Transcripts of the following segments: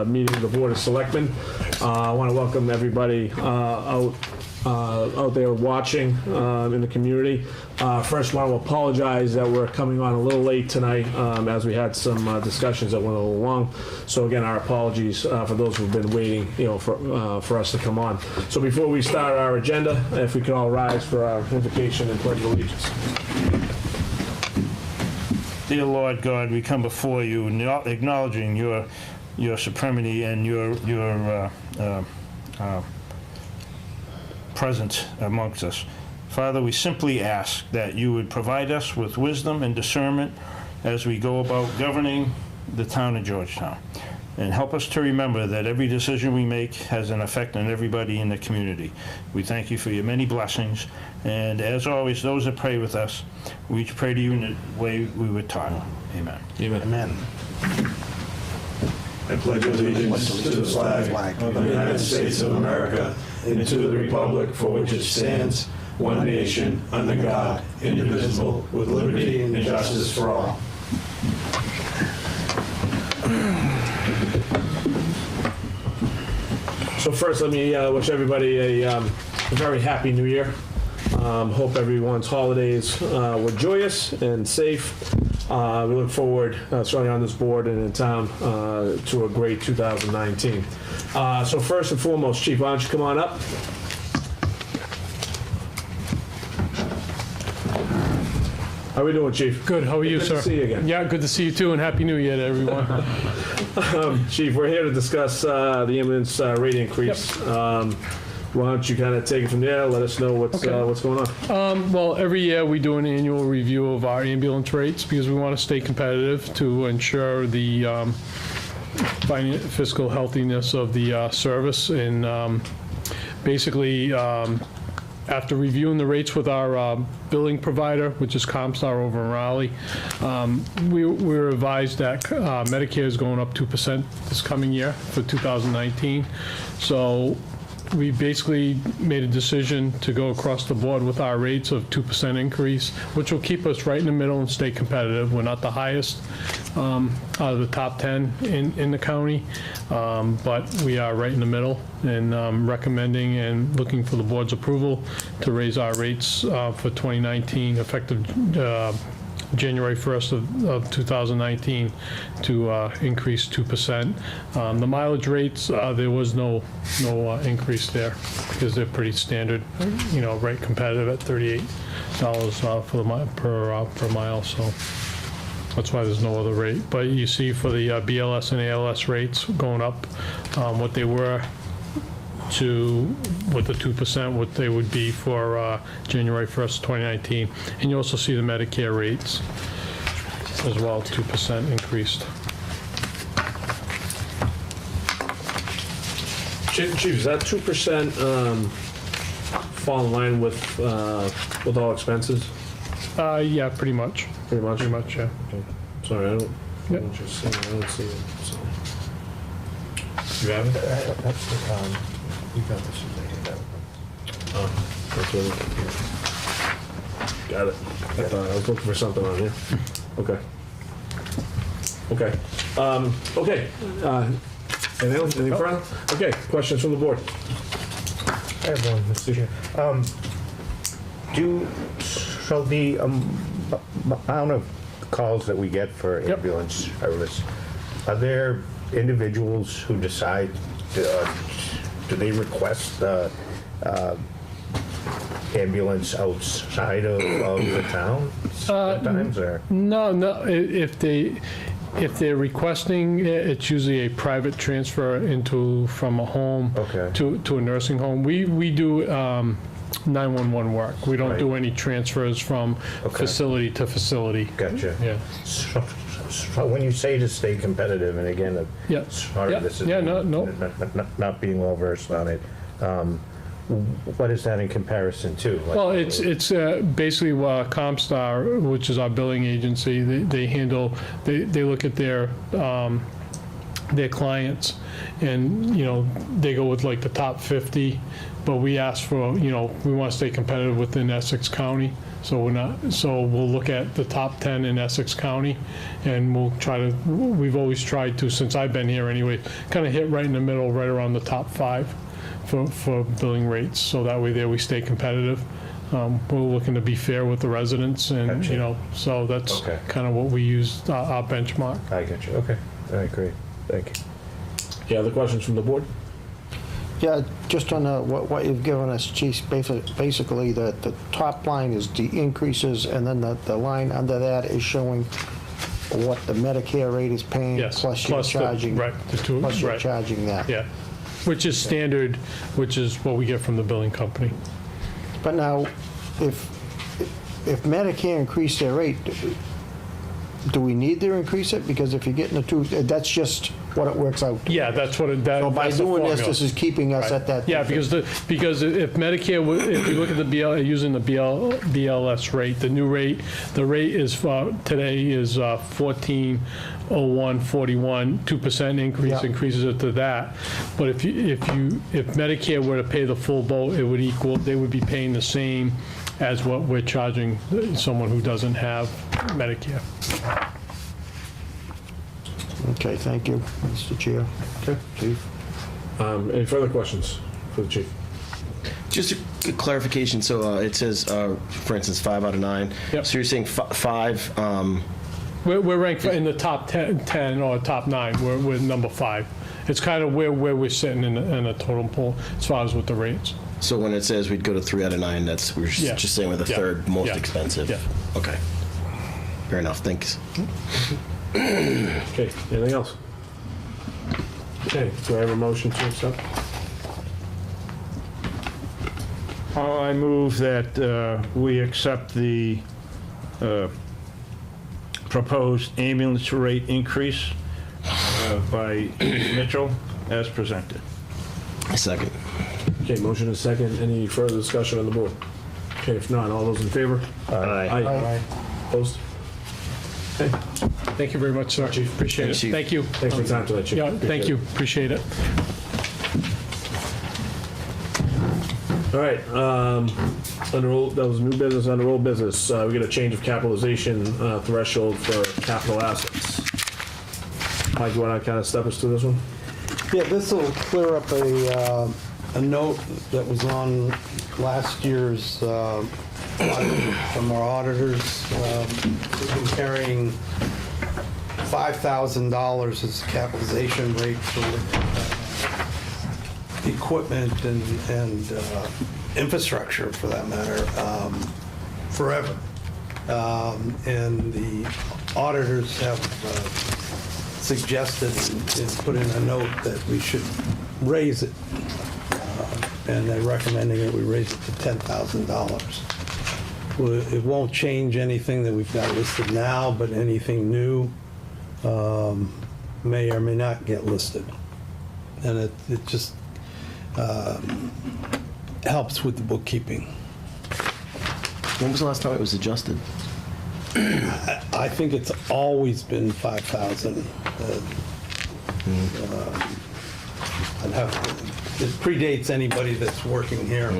meeting of the Board of Selectmen. I want to welcome everybody out there watching in the community. First, want to apologize that we're coming on a little late tonight as we had some discussions that went a little long. So again, our apologies for those who've been waiting, for us to come on. So before we start our agenda, if we could all rise for our invocation and pledge of allegiance. Dear Lord God, we come before you acknowledging your supremacy and your presence amongst us. Father, we simply ask that you would provide us with wisdom and discernment as we go about governing the town of Georgetown. And help us to remember that every decision we make has an effect on everybody in the community. We thank you for your many blessings. And as always, those that pray with us, we pray to you in the way we were taught. Amen. Amen. Amen. I pledge allegiance to the flag of the United States of America and to the republic for which it stands, one nation, under God, indivisible, with liberty and justice for all. So first, let me wish everybody a very happy New Year. Hope everyone's holidays were joyous and safe. We look forward, certainly on this board and in town, to a great 2019. So first and foremost, Chief, why don't you come on up? How are we doing, Chief? Good. How are you, sir? Good to see you again. Yeah, good to see you too, and Happy New Year to everyone. Chief, we're here to discuss the ambulance rate increase. Yep. Why don't you kind of take it from there? Let us know what's going on. Well, every year we do an annual review of our ambulance rates because we want to stay competitive to ensure the fiscal healthiness of the service. And basically, after reviewing the rates with our billing provider, which is Comstar over in Raleigh, we were advised that Medicare is going up 2% this coming year for 2019. So we basically made a decision to go across the board with our rates of 2% increase, which will keep us right in the middle and stay competitive. We're not the highest out of the top 10 in the county, but we are right in the middle, and recommending and looking for the board's approval to raise our rates for 2019, effective January 1st of 2019, to increase 2%. The mileage rates, there was no increase there because they're pretty standard, right competitive at $38 for the per mile. So that's why there's no other rate. But you see for the BLS and ALS rates going up, what they were to with the 2%, what they would be for January 1st, 2019. And you also see the Medicare rates as well, 2% increased. Chief, does that 2% fall in line with all expenses? Yeah, pretty much. Pretty much? Pretty much, yeah. Okay. Sorry, I don't see it. So. You have it? You got this. Oh, that's what got it. I thought I was looking for something on here. Okay. Anything further? Okay, questions from the board? I have one, Mr. Chair. So the amount of calls that we get for ambulance service, are there individuals who decide, do they request ambulance outside of the town sometimes, or? No. If they're requesting, it's usually a private transfer from a home to a nursing home. We do 911 work. We don't do any transfers from facility to facility. Gotcha. Yeah. So when you say to stay competitive, and again, sorry, this is not being well versed on it. What is that in comparison to? Well, it's basically Comstar, which is our billing agency. They handle. They look at their their clients, and, you know, they go with like the top 50, but we ask for, you know, we want to stay competitive within Essex County, so we'll look at the top 10 in Essex County, and we've always tried to, since I've been here anyway, kind of hit right in the middle, right around the top 5 for billing rates, so that way there we stay competitive. We're looking to be fair with the residents, and, Gotcha. you know, so that's Okay. kind of what we use, our benchmark. I get you, okay. All right, great, thank you. Any other questions from the board? Yeah, just on what you've given us, Chief, basically the top line is the increases, and then the line under that is showing what the Medicare rate is paying, Yes, plus you're charging. right, the two, Plus you're right, charging that. yeah, which is standard, which is what we get from the billing company. But now, if Medicare increased their rate, do we need to increase it? Because if you're getting the two, that's just what it works out to. Yeah, that's what it, So by that's the doing this, formula. this is keeping us at that. Yeah, because if Medicare, if you look at the using the BLS rate, the new rate, the rate is today is 1401.41, 2% increase Yeah. increases it to that. But if Medicare were to pay the full boat, they would be paying the same as what we're charging someone who doesn't have Medicare. Okay, thank you, Mr. Chair. Okay. Chief. Any further questions for the chief? Just a clarification, so it says, for instance, 5 out of 9. Yep. So you're saying 5, We're ranked in the top 10 or top 9. We're number 5. It's kind of where we're sitting in a totem pole as far as with the rates. so when it says we'd go to 3 out of 9, we're Yeah. just saying we're the Yeah. third most Yeah. expensive? Yeah. Okay. Fair enough, thanks. Okay, anything else? Okay, do I have a motion to accept? I move that we accept the proposed ambulance rate increase by Mitchell as presented. Second. Okay, motion is second. Any further discussion on the board? Okay, if not, all those in favor? Aye. Opposed? Okay, Thank you very much, sir. Chief. Appreciate it. Thanks, Chief. Thank you. thanks for your time tonight, Chief. Yeah, thank you. Appreciate it. All right, that was new business, under old business. We get a change of capitalization threshold for capital assets. Mike, you want to kind of step us through this one? Yeah, this will clear up a note that was on last year's audit from our auditors. We've been carrying $5,000 as capitalization rate for equipment and infrastructure, for that matter, forever. And the auditors have suggested and put in a note that we should raise it. And they're recommending that we raise it to $10,000. It won't change anything that we've got listed now, but anything new may or may not get listed. And it just helps with the bookkeeping. When was the last time it was adjusted? I think it's always been 5,000. I'd have to, it predates anybody that's working here.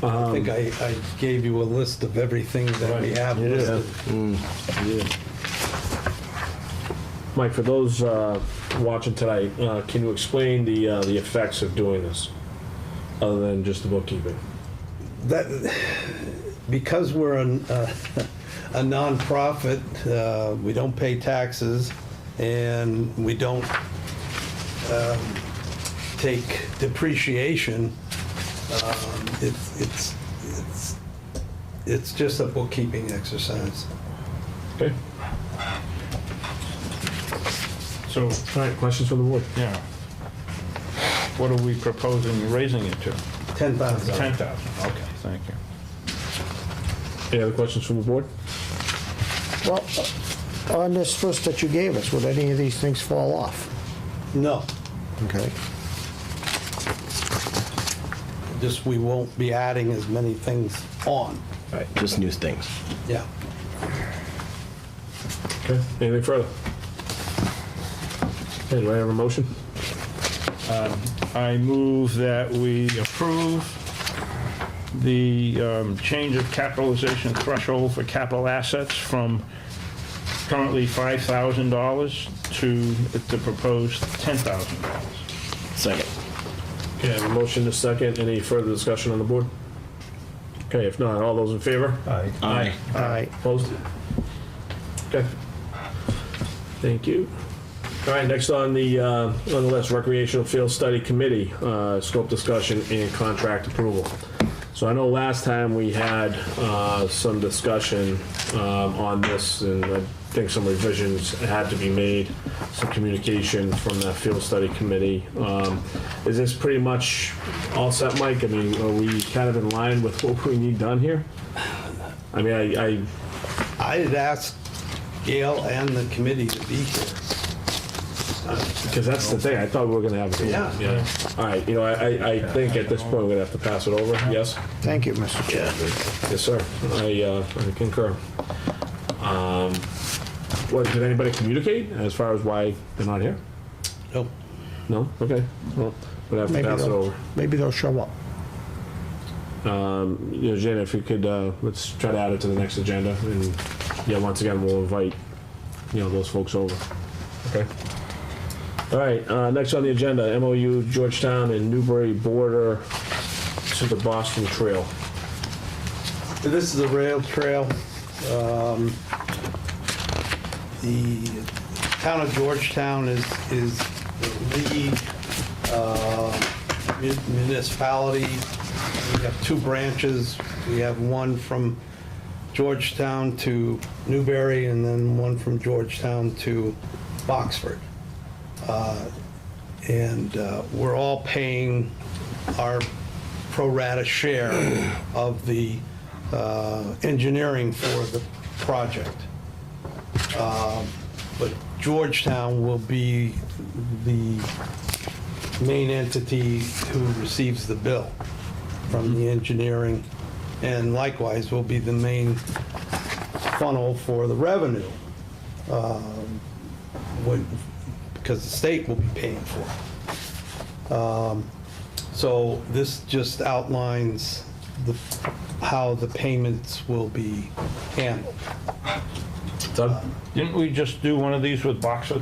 I think I gave you a list of everything that we have listed. Mike, for those watching tonight, can you explain the effects of doing this, other than just the bookkeeping? That, because we're a nonprofit, we don't pay taxes, and we don't take depreciation. It's just a bookkeeping exercise. Okay. So, All right, questions from the board? yeah. What are we proposing raising it to? 10,000. 10,000, okay, thank you. Any other questions from the board? Well, on this list that you gave us, would any of these things fall off? No, Okay. just we won't be adding as many things on. Right, just new things. Yeah. Okay, anything further? Okay, do I have a motion? I move that we approve the change of capitalization threshold for capital assets from currently $5,000 to the proposed $10,000. Second. Okay, I have a motion to second. Any further discussion on the board? Okay, if not, all those in favor? Aye. Aye. Aye. Opposed? Okay. Thank you. All right, next on the list, Recreational Field Study Committee, scope discussion and contract approval. So I know last time we had some discussion on this, and I think some revisions had to be made, some communication from that field study committee. Is this pretty much all set, Mike? I mean, are we kind of in line with what we need done here? I mean, I had asked Gail and the committee to be here. because that's the thing, I thought we were gonna have it. Yeah. All right, you know, I think at this point, we're gonna have to pass it over, yes? Thank you, Mr. Chair. Yes, sir, I concur. What, did anybody communicate as far as why they're not here? Nope. No? Okay, well, we'll have to Maybe pass it over. maybe they'll show up. You know, Jana, if you could, let's try to add it to the next agenda, and, yeah, once again, we'll invite, you know, those folks over, okay? All right, next on the agenda, MOU Georgetown and Newbury border to the Boston Trail. This is a rail trail. The town of Georgetown is the lead municipality. We have two branches. We have one from Georgetown to Newbury, and then one from Georgetown to Boxford. And we're all paying our pro rata share of the engineering for the project. But Georgetown will be the main entity who receives the bill from the engineering, and likewise will be the main funnel for the revenue, because the state will be paying for it. So this just outlines how the payments will be handled. Doug? Didn't we just do one of these with Boxer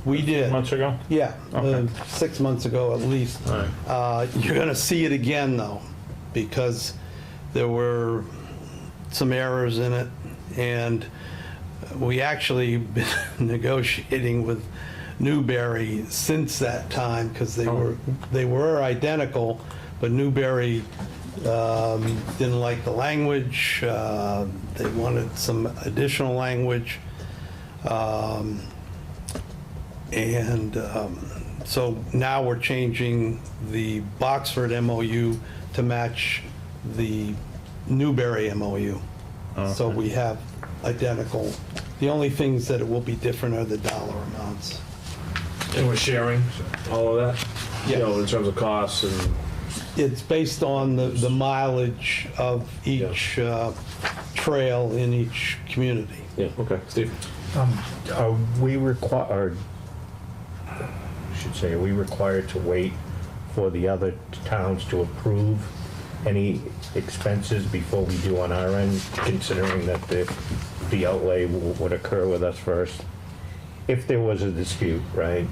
We did. months ago? Yeah, Okay. 6 months ago at least. All You're going to see it again, though, because there were some errors in it, and we actually been negotiating with Newbury since that time, because they were identical, but Newbury didn't like the language. They wanted some additional language. So now we're changing the Boxford MOU to match the Newbury MOU. So we have identical. The only things that it will be different are the dollar amounts. And we're sharing all of that? You know, in terms of costs and, It's based on the mileage of each trail in each community. yeah, okay, Steve? Are we required, are we required to wait for the other towns to approve any expenses before we do on our end, considering that the outlay would occur with us first? If there was a dispute, right?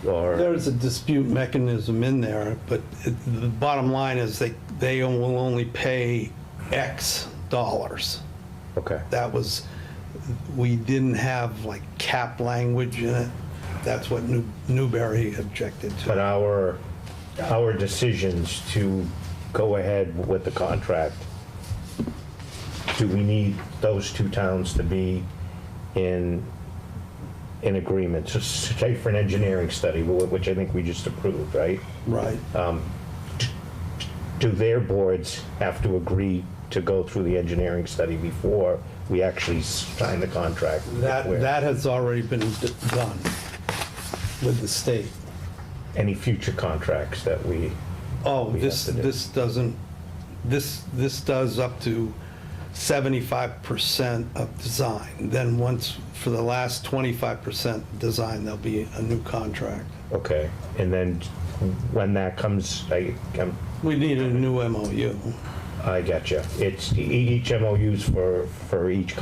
Or There's a dispute mechanism in there, but the bottom line is they will only pay X dollars. okay, That was, we didn't have like cap language in it. That's what Newbury objected but to. our decisions to go ahead with the contract, do we need those two towns to be in agreement? So say for an engineering study, which I think we just approved, right? Right. Do their boards have to agree to go through the engineering study before we actually sign the contract? That has already been done with the state. Any future contracts that we Oh, We this have to do. doesn't, this does up to 75% of design. Then once, for the last 25% design, there'll be a new contract. Okay, and then when that comes, We need a new MOU. I gotcha. It's each MOU's for each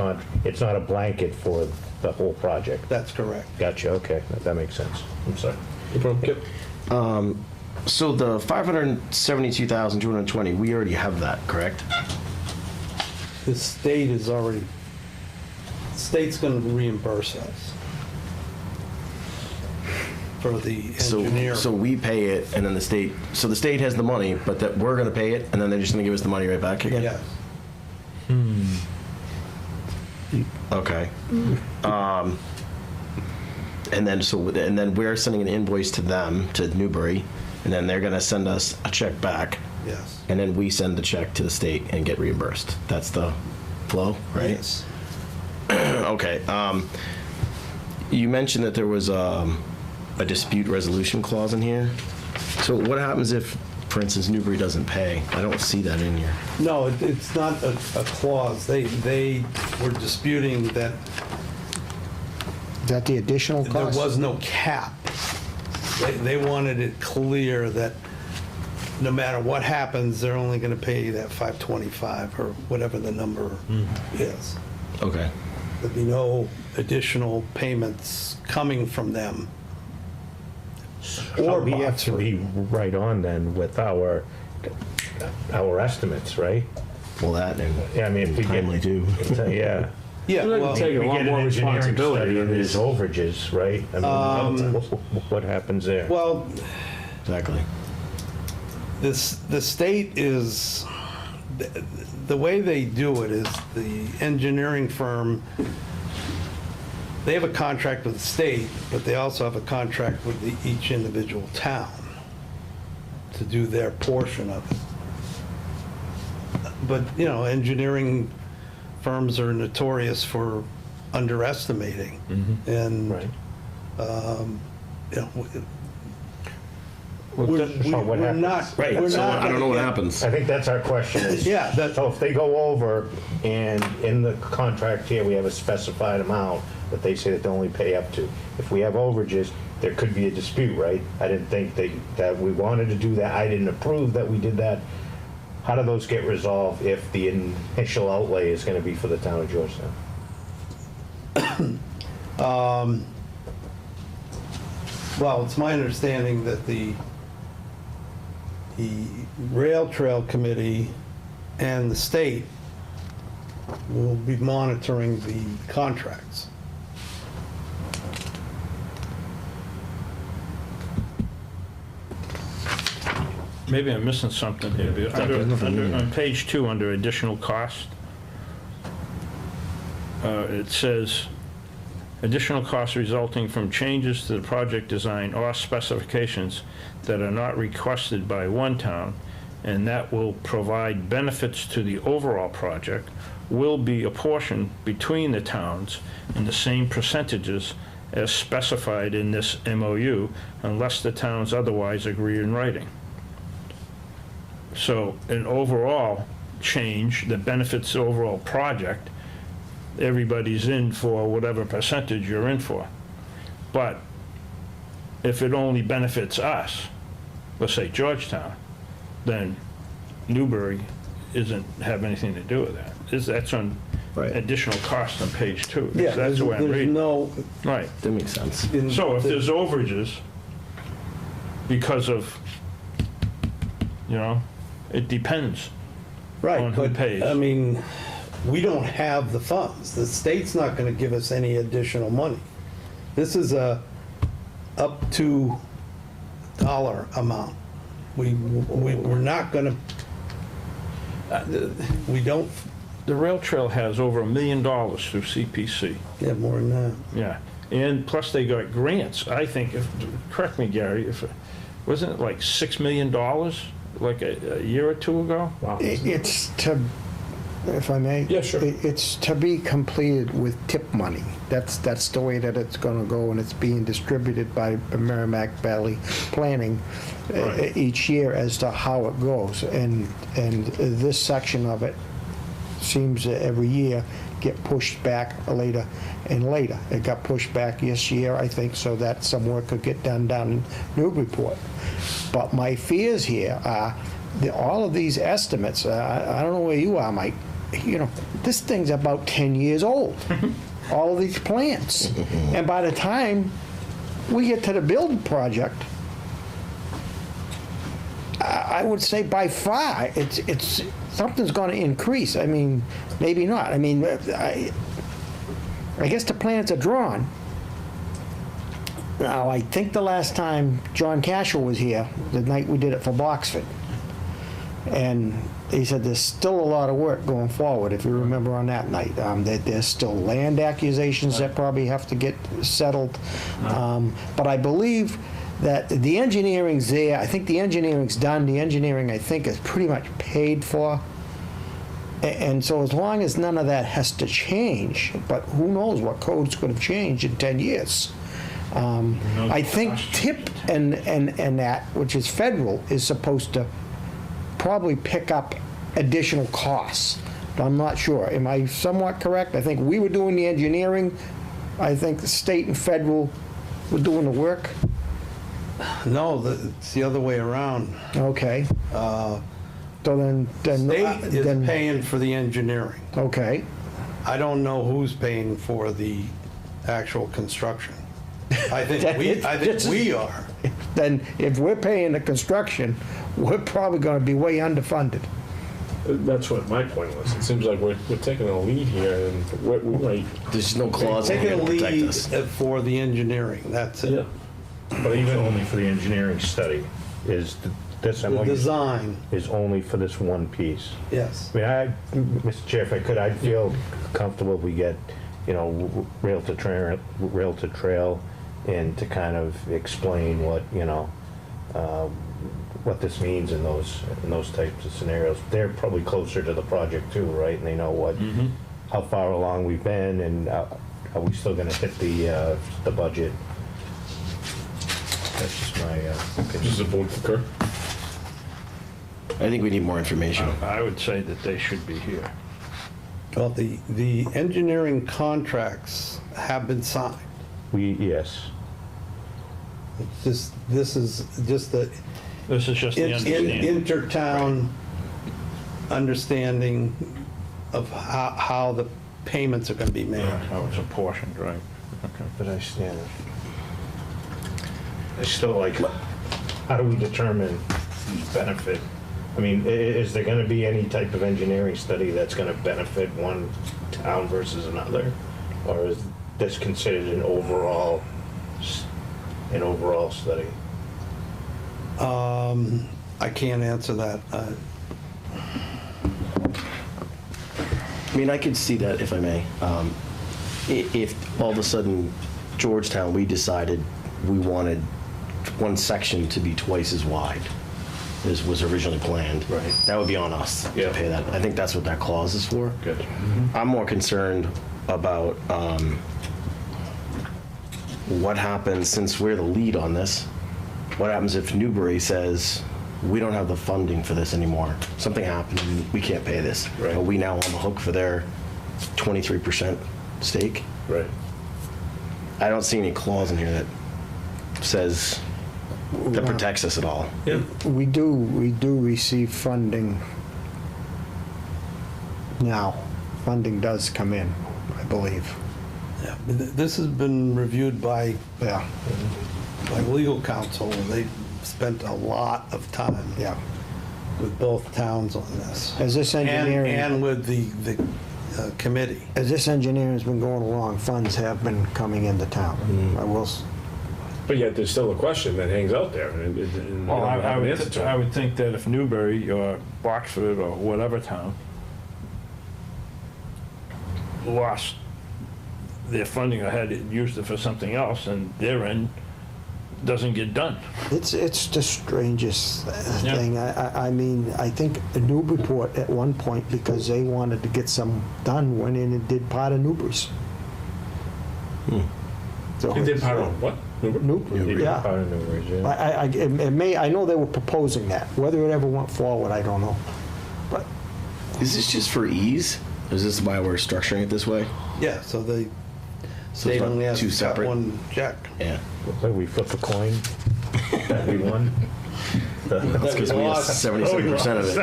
it's not a blanket for the whole project. That's correct. Gotcha, okay, that makes sense. I'm sorry. No problem. Kip? So the 572,220, we already have that, correct? The state is already, the state's gonna reimburse us for the engineer. So we pay it, and then the state. So the state has the money, but that we're going to pay it, and then they're just going to give us the money right back again. Yes. Okay. And then we're sending an invoice to them, to Newbury, and then they're going to send us a check back, Yes. and then we send the check to the state and get reimbursed. That's the flow, right? Yes. Okay. You mentioned that there was a dispute resolution clause in here. So what happens if, for instance, Newbury doesn't pay? I don't see that in here. No, it's not a clause. They were disputing that Is that the additional there cost? was no cap. They wanted it clear that no matter what happens, they're only gonna pay you that 525 or whatever the number is. Okay. There'd be no additional payments coming from them. So we have to be right on then with our estimates, right? Well, that and Yeah, I mean, if we timely get, too. yeah. Yeah, We'd like to well, take a We lot get an more engineering responsibility study in and there's this. overages, right? I mean, what happens there? well, Exactly. the state is, the way they do it is the engineering firm, they have a contract with the state, but they also have a contract with each individual town to do their portion of it. But, engineering firms are notorious for underestimating. And, Right. you know, So what we're happens? not, Right. we're So not I don't know gonna what get- happens. I think that's our question is. Yeah, So if they go over and in the contract here, we have a specified amount that they say that they only pay up to. If we have overages, there could be a dispute, right? I didn't think that we wanted to do that. I didn't approve that we did that. How do those get resolved if the initial outlay is going to be for the town of Georgetown? Well, it's my understanding that the Rail Trail Committee and the state will be monitoring the contracts. Maybe I'm missing something here. On page 2, under additional cost, it says, additional costs resulting from changes to the project design or specifications that are not requested by one town, and that will provide benefits to the overall project, will be apportioned between the towns in the same percentages as specified in this MOU, unless the towns otherwise agree in writing. So an overall change that benefits the overall project, everybody's in for whatever percentage you're in for. But if it only benefits us, let's say Georgetown, then Newbury isn't have anything to do with that. That's on Right. additional cost on page 2. Yeah, That's the way I'm there's reading. no. Right. That makes sense. So if there's overages because of, it depends. Right, on who but, pays. I mean, we don't have the funds. The state's not gonna give us any additional money. This is a up to dollar amount. We're not gonna, we don't, The rail trail has over $1 million through CPC. yeah, more than that. Yeah, and plus they got grants, I think, correct me, Gary, wasn't it like $6 million, like a year or two ago? Wow. It's to, if I may? Yeah, sure. It's to be completed with tip money. That's the way that it's gonna go, and it's being distributed by Merrimack Valley Planning Right. each year as to how it goes. And this section of it seems to every year get pushed back later and later. It got pushed back this year, I think, so that some work could get done down in Newburyport. But my fears here are, all of these estimates, I don't know where you are, Mike, you know, this thing's about 10 years old, all of these plans. And by the time we get to the building project, I would say by far, it's something's going to increase. I mean, maybe not. I mean, I guess the plans are drawn. Now, I think the last time John Cashel was here, the night we did it for Boxford, and he said there's still a lot of work going forward, if you remember on that night. That there's still land accusations that probably have to get settled. But I believe that the engineering's there. I think the engineering's done. The engineering, I think, is pretty much paid for. And so as long as none of that has to change, but who knows what codes could have changed in 10 years. I think TIP and that, which is federal, is supposed to probably pick up additional costs. But I'm not sure. Am I somewhat correct? I think we were doing the engineering. I think the state and federal were doing the work. No, it's the other way around. Okay. So then State is paying for the engineering. Okay. I don't know who's paying for the actual construction. I think we are. Then if we're paying the construction, we're probably going to be way underfunded. That's what my point was. It seems like we're taking a lead here, and we're There's no clause in Taking here a to protect lead us. for the engineering, that's it. yeah. But even only for the engineering study, is this The MOU design, is only for this one piece. yes. I mean, Mr. Chair, if I could, I'd feel comfortable if we get, you know, rail to trail in to kind of explain what, you know, what this means in those types of scenarios. They're probably closer to the project too, right? And they know what, how far along we've been, and are we still gonna hit the budget? That's just my opinion. Does the board concur? I think we need more information. I would say that they should be here. Well, the engineering contracts have been signed. Yes. This is just the This is just the understanding. intertown understanding of how the payments are going to be made. How it's apportioned, right? Okay. But I stand. It's still like, how do we determine benefit? I mean, is there going to be any type of engineering study that's going to benefit one town versus another? Or is this considered an overall study? I can't answer that. I mean, I could see that, if I may. If all of a sudden, Georgetown, we decided we wanted one section to be twice as wide as was originally planned. Right. That would be on us to Yeah. pay that. I think that's what that clause is for. Good. I'm more concerned about what happens, since we're the lead on this, what happens if Newbury says, we don't have the funding for this anymore. Something happened and we can't pay this. Right. Are we now on the hook for their 23% stake? Right. I don't see any clause in here that says, that protects us at all. Yeah. We do receive funding now. Funding does come in, I believe. Yeah, but this has been reviewed by Yeah, legal counsel. They spent a lot of time yeah. with both towns on this. As this engineering, And with the committee. as this engineering's been going along, funds have been coming into town. I will, But yet there's still a question that hangs out there, and we Well, don't have an answer to I it. would think that if Newbury or Boxford or whatever town lost their funding or had used it for something else, and their end doesn't get done. it's the strangest Yeah. thing. I mean, I think Newburyport at one point, because they wanted to get some done, went in and did part of Newbury's. So It did part of what? Newbury, yeah. Part of Newbury's, yeah. I know they were proposing that. Whether it ever went forward, I don't know. But Is this just for ease? Is this why we're structuring it this way? Yeah, so the So state it's not only has two to cut separate? one check. Yeah. So we flip a coin, that we won. That's because we have 77% of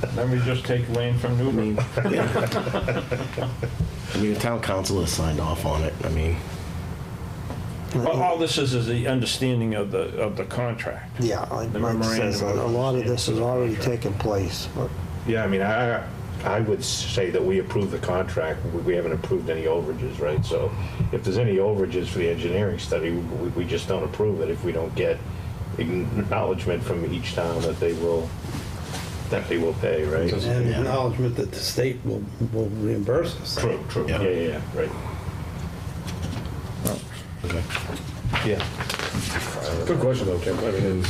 it. Let me just take land from Newbury. I mean, the town council has signed off on it. I mean, All this is the understanding of the contract. Yeah, like The Mike says, a memorandum of lot of this has already taken place. But Yeah, I mean, I would say that we approve the contract. We haven't approved any overages, right? So if there's any overages for the engineering study, we just don't approve it if we don't get acknowledgement from each town that they will pay, right? And Yeah. acknowledgement that the state will reimburse us. True. Yeah. Yeah, right. okay. Yeah. Good question though, Tim. I mean,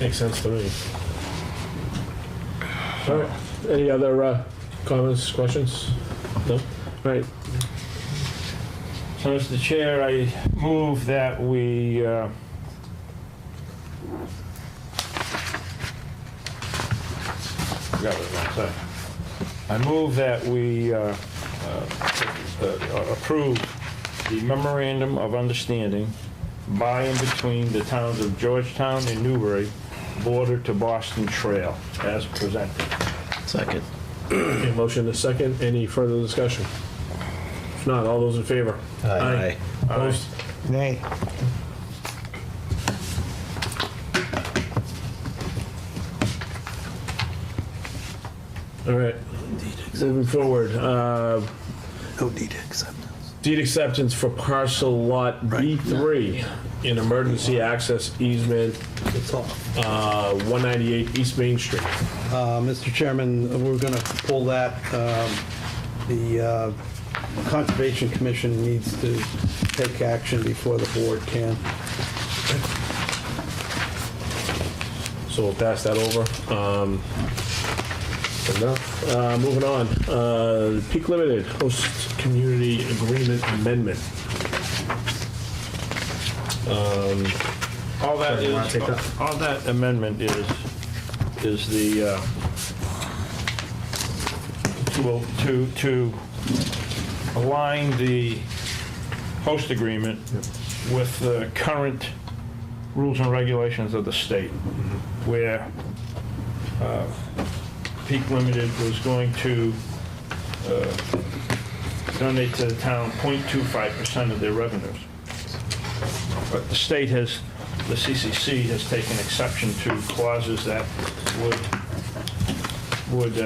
makes sense to me. All right. Any other comments, questions? No? All right. So, Mr. Chair, I move that we forgot what I was gonna say. I move that we approve the memorandum of understanding by and between the towns of Georgetown and Newbury, border to Boston Trail, as presented. Second. Okay, motion is second. Any further discussion? If not, all those in favor? Aye. Opposed? nay, All right. Moving forward, No deed acceptance. deed acceptance for parcel lot B3 in emergency access easement, It's all. 198 East Main Street. Mr. Chairman, we're going to pull that. The Conservation Commission needs to take action before the board can. So we'll pass that over. Enough. Moving on. Peak Limited Host Community Agreement Amendment. All that You wanna is, take that? all that amendment is the, to align the host agreement with the current rules and regulations of the state, where Peak Limited was going to donate to the town 0.25% of their revenues. But the state has, the CCC has taken exception to clauses that would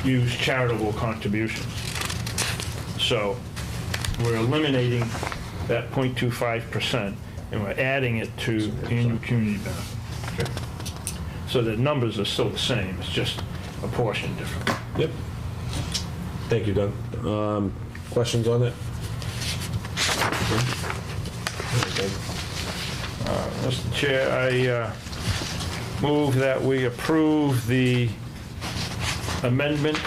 use charitable contributions. So we're eliminating that 0.25% and we're adding it to annual community benefit. So the numbers are still the same, it's just a portion different. Yep. Thank you, Doug. Questions on that? Okay. Mr. Chair, I move that we approve the amendment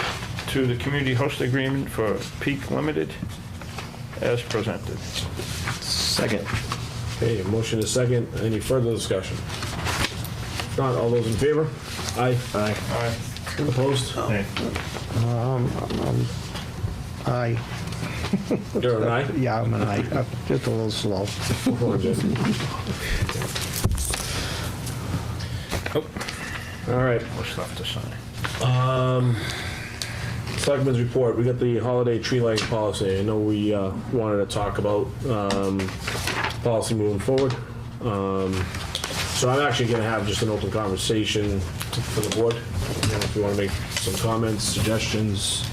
to the community host agreement for Peak Limited as presented. Second. Okay, motion is second. Any further discussion? If not, all those in favor? Aye. Aye. Aye. Opposed? Nay. aye. You're an aye? Yeah, I'm an aye. Just a little slow. Go on, Jeff. All right. More stuff to sign. Selectmen's report. We got the holiday tree lighting policy. I know we wanted to talk about policy moving forward. So I'm actually going to have just an open conversation for the board. You know, if you want to make some comments, suggestions,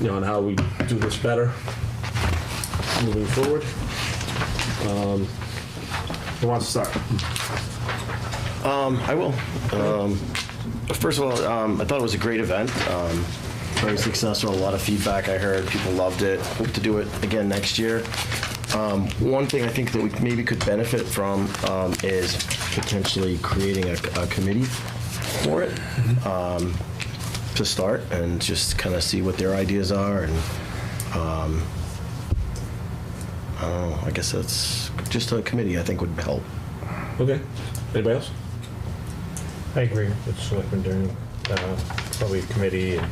on how we do this better moving forward. Who wants to start? I will. First of all, I thought it was a great event. Very successful. A lot of feedback I heard. People loved it. Hope to do it again next year. One thing I think that we maybe could benefit from is potentially creating a committee for it to start and just kind of see what their ideas are. And I don't know. I guess that's just a committee I think would help. Okay. Anybody else? I agree with Selectman Durning. Probably a committee and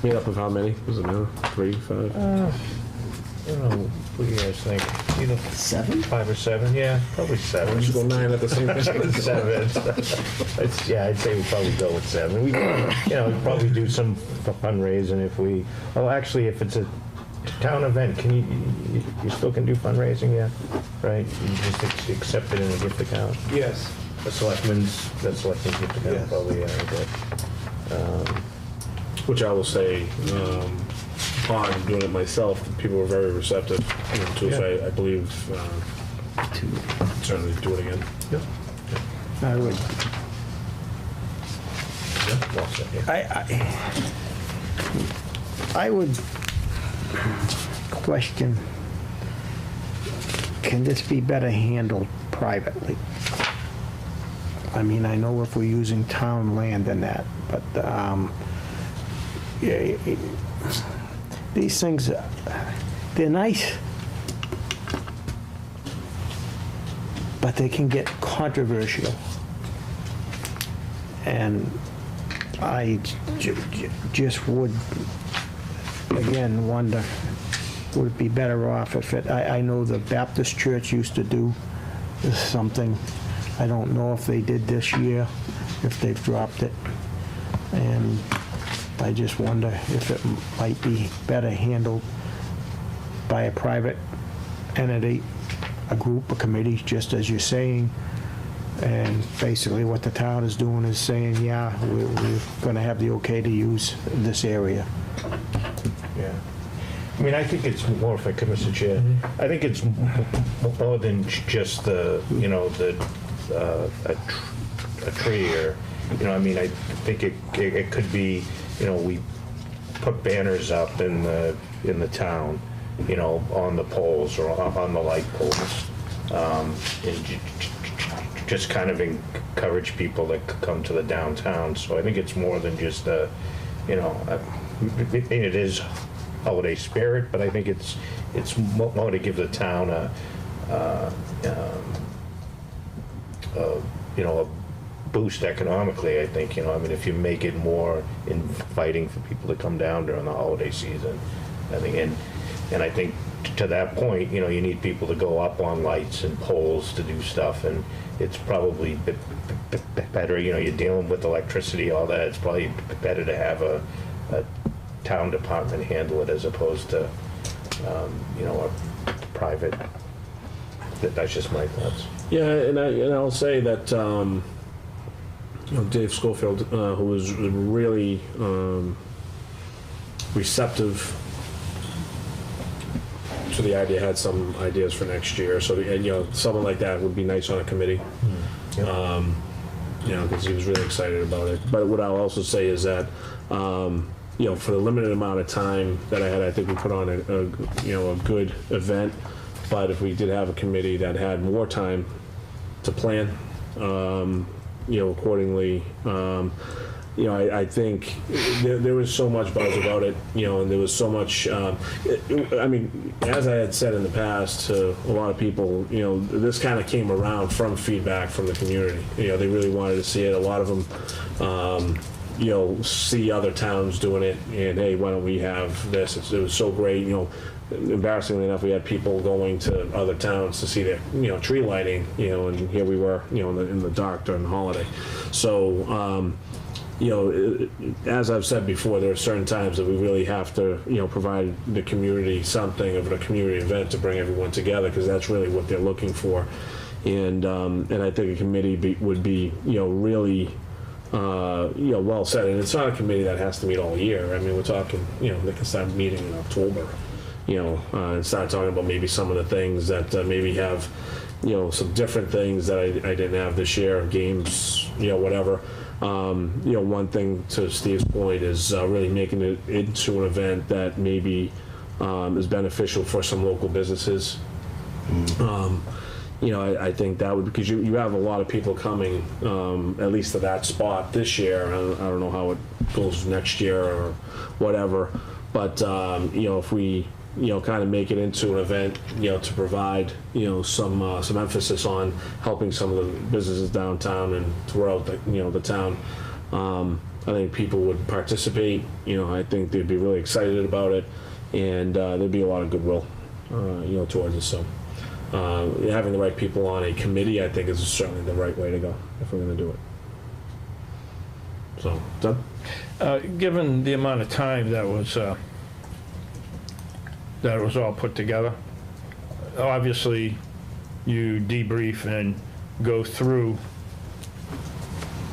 Made up of how many? Does it matter? 3, 5? I don't know, what do you guys think? Either 7? 5 or 7, yeah, probably 7. Let's go 9 at the same time. 7. Yeah, I'd say we probably go with 7. We, we'd probably do some fundraising if we, actually, if it's a town event, can you still can do fundraising, yeah? Right? You just accept it in a gift account? Yes. The selectmen's gift account, Yes. probably, yeah, okay. Which I will say, upon doing it myself, people were very receptive to it. So I believe certainly do it again. Yep. I would, Yeah, well said, yeah. I would question, can this be better handled privately? I mean, I know if we're using town land and that, but yeah, these things, they're nice, but they can get controversial. And I just would, again, wonder, would it be better off if I know the Baptist church used to do something. I don't know if they did this year, if they've dropped it. And I just wonder if it might be better handled by a private entity, a group, a committee, just as you're saying. And basically what the town is doing is saying, yeah, we're gonna have the okay to use this area. Yeah. I mean, I think it's more, if I could, Mr. Chair, I think it's more than just a tree or, I mean, I think it could be, we put banners up in the town, on the poles or on the light poles, and just kind of encourage people to come to the downtown. So I think it's more than just it is holiday spirit, but I think it's more to give the town a boost economically. I think, I mean, if you make it more inviting for people to come down during the holiday season, I think, and I think to that point, you need people to go up on lights and poles to do stuff, and it's probably better, you're dealing with electricity, all that, it's probably better to have a town department handle it as opposed to, a private. That's just my thoughts. Yeah, and I'll say that Dave Schofield, who was really receptive to the idea, had some ideas for next year. So someone like that would be nice on a committee. Because he was really excited about it. But what I'll also say is that for the limited amount of time that I had, I think we put on a good event. But if we did have a committee that had more time to plan, accordingly, I think there was so much buzz about it, and there was so much, I mean, as I had said in the past to a lot of people, this kind of came around from feedback from the community. They really wanted to see it. A lot of them, see other towns doing it, and hey, why don't we have this? It was so great, Embarrassingly enough, we had people going to other towns to see their, tree lighting, and here we were, in the dark during the holiday. So, as I've said before, there are certain times that we really have to, provide the community something of a community event to bring everyone together, because that's really what they're looking for. And I think a committee would be, really, well said. And it's not a committee that has to meet all year. I mean, we're talking, they can start meeting in October. And start talking about maybe some of the things that maybe have, some different things that I didn't have this year, games, whatever. One thing, to Steve's point, is really making it into an event that maybe is beneficial for some local businesses. I think that would, because you have a lot of people coming, at least to that spot this year. I don't know how it goes next year or whatever. But, if we kind of make it into an event, to provide, some emphasis on helping some of the businesses downtown and throughout the town. I think people would participate. I think they'd be really excited about it, and there'd be a lot of goodwill, towards it. So, having the right people on a committee, I think, is certainly the right way to go if we're going to do it. So, Doug? Given the amount of time that was all put together, obviously you debrief and go through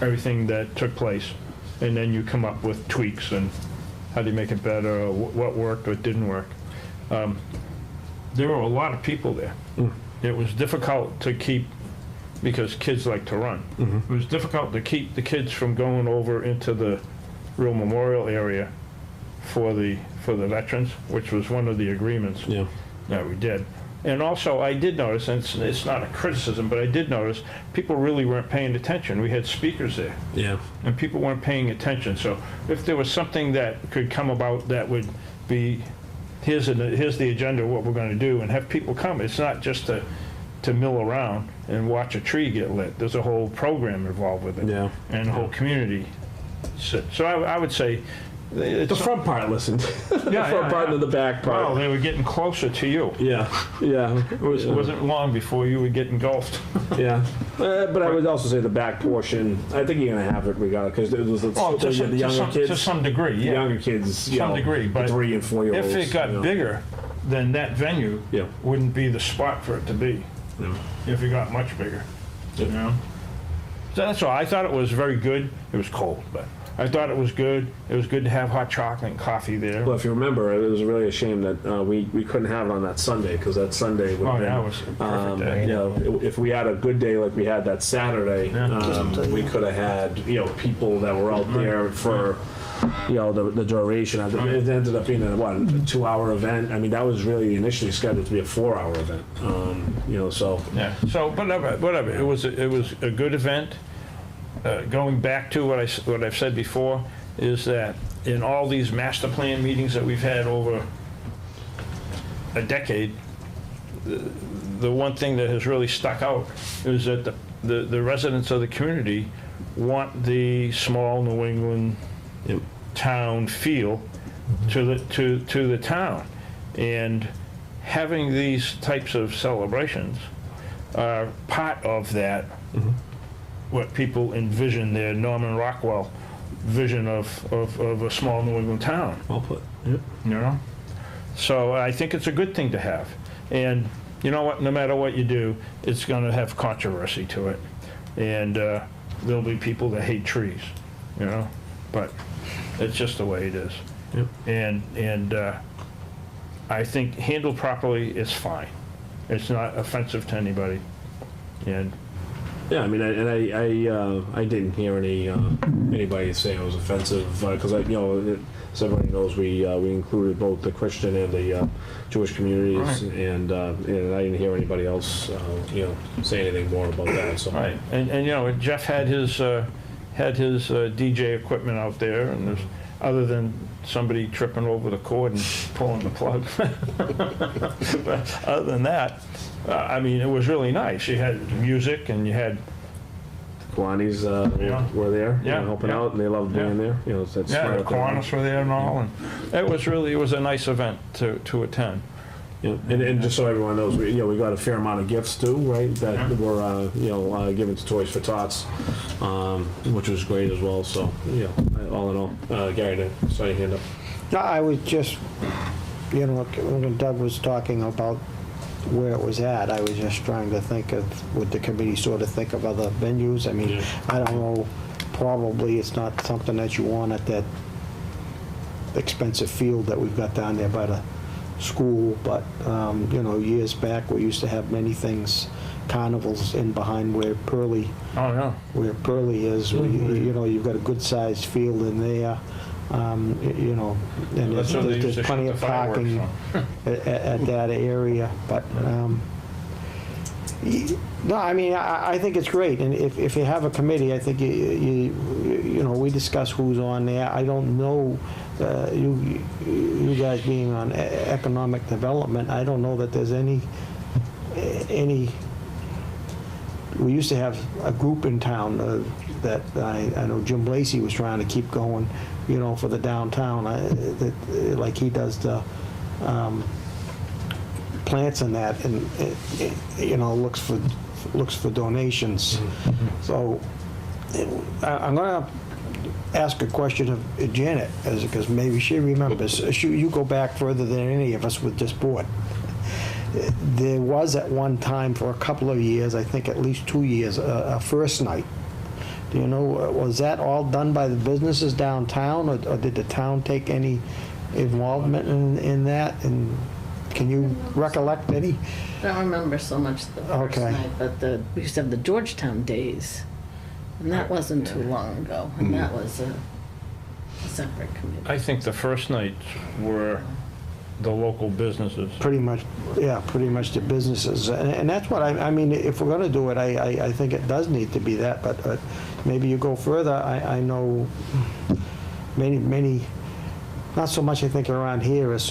everything that took place, and then you come up with tweaks and how do you make it better, or what worked, what didn't work. There were a lot of people there. It was difficult to keep, because kids like to run. It was difficult to keep the kids from going over into the real memorial area for the veterans, which was one of the agreements that we did. And also, I did notice, and it's not a criticism, but I did notice people really weren't paying attention. We had speakers there. Yeah. And people weren't paying attention. So if there was something that could come about that would be, here's the agenda of what we're going to do, and have people come. It's not just to mill around and watch a tree get lit. There's a whole program involved with it. Yeah. And the whole community. So I would say, The front part listened. The front part and the back part. well, they were getting closer to you. Yeah, yeah. It wasn't long before you would get engulfed. Yeah. But I would also say the back portion, I think you're going to have it regardless, because it was the younger kids. To some degree, The yeah. younger kids, Some degree, but the 3 and 4 year olds. If it got bigger, then that venue Yeah. wouldn't be the spot for it to be. Yeah. If it got much bigger, Yeah. you know? So that's all. I thought it was very good. It was cold, but I thought it was good. It was good to have hot chocolate and coffee there. Well, if you remember, it was really a shame that we couldn't have it on that Sunday, because that Sunday would have Oh, been, yeah, it was a perfect day. if we had a good day like we had that Saturday, we could have had, people that were out there for, the duration. It ended up being a 2-hour event. I mean, that was really initially scheduled to be a 4-hour event. So. Yeah. So whatever. It was a good event. Going back to what I've said before, is that in all these master plan meetings that we've had over a decade, the one thing that has really stuck out is that the residents of the community want the small New England town feel to the town, and having these types of celebrations are part of that. What people envision, their Norman Rockwell vision of a small New England town. Well put. Yep. So I think it's a good thing to have. And you know what? No matter what you do, it's going to have controversy to it. And there'll be people that hate trees, But it's just the way it is. Yep. And I think handled properly, it's fine. It's not offensive to anybody. And Yeah, I mean, I didn't hear anybody say it was offensive, because as everybody knows, we included both the Christian and the Jewish communities, Right. and I didn't hear anybody else say anything more about that. So. right, and Jeff had his DJ equipment out there, and there's, other than somebody tripping over the cord and pulling the plug. But other than that, it was really nice. You had music, and you had Kiwanis were there, helping out, and they loved being there. That's the right up there. Kiwanis were there and all, and it was a nice event to attend. Yeah, and just so everyone knows, we got a fair amount of gifts too, right? That were given to Toys for Tots, which was great as well. So all in all, Gary, I saw your hand up. No, I was just, when Doug was talking about where it was at, I was just trying to think of, would the committee sort of think of other venues? I mean, I don't know, probably it's not something that you want at that expensive field that we've got down there by the school, but, years back, we used to have many things, carnivals in behind where Pearlie is. You've got a good-sized field in there, and That's where they used there's to plenty shoot of the fireworks parking from. at that area, but, No, I mean, I think it's great, and if you have a committee, I think you know, we discuss who's on there. I don't know, you guys being on economic development, I don't know that there's any, we used to have a group in town that I know Jim Lacey was trying to keep going, you know, for the downtown, like he does the plants and that, and you know, looks for donations. So I'm gonna ask a question of Janet, because maybe she remembers. You go back further than any of us with this board. There was at one time for a couple of years, I think at least 2 years, a first night. Do you know, was that all done by the businesses downtown, or did the town take any involvement in that? And can you recollect any? I don't remember so much the first Okay. night, but we used to have the Georgetown Days, and that wasn't too long ago, and that was a separate committee. I think the first nights were the local businesses. Pretty much, yeah, pretty much the businesses. And that's what, I mean, if we're gonna do it, I think it does need to be that, but maybe you go further. I know many, not so much I think around here as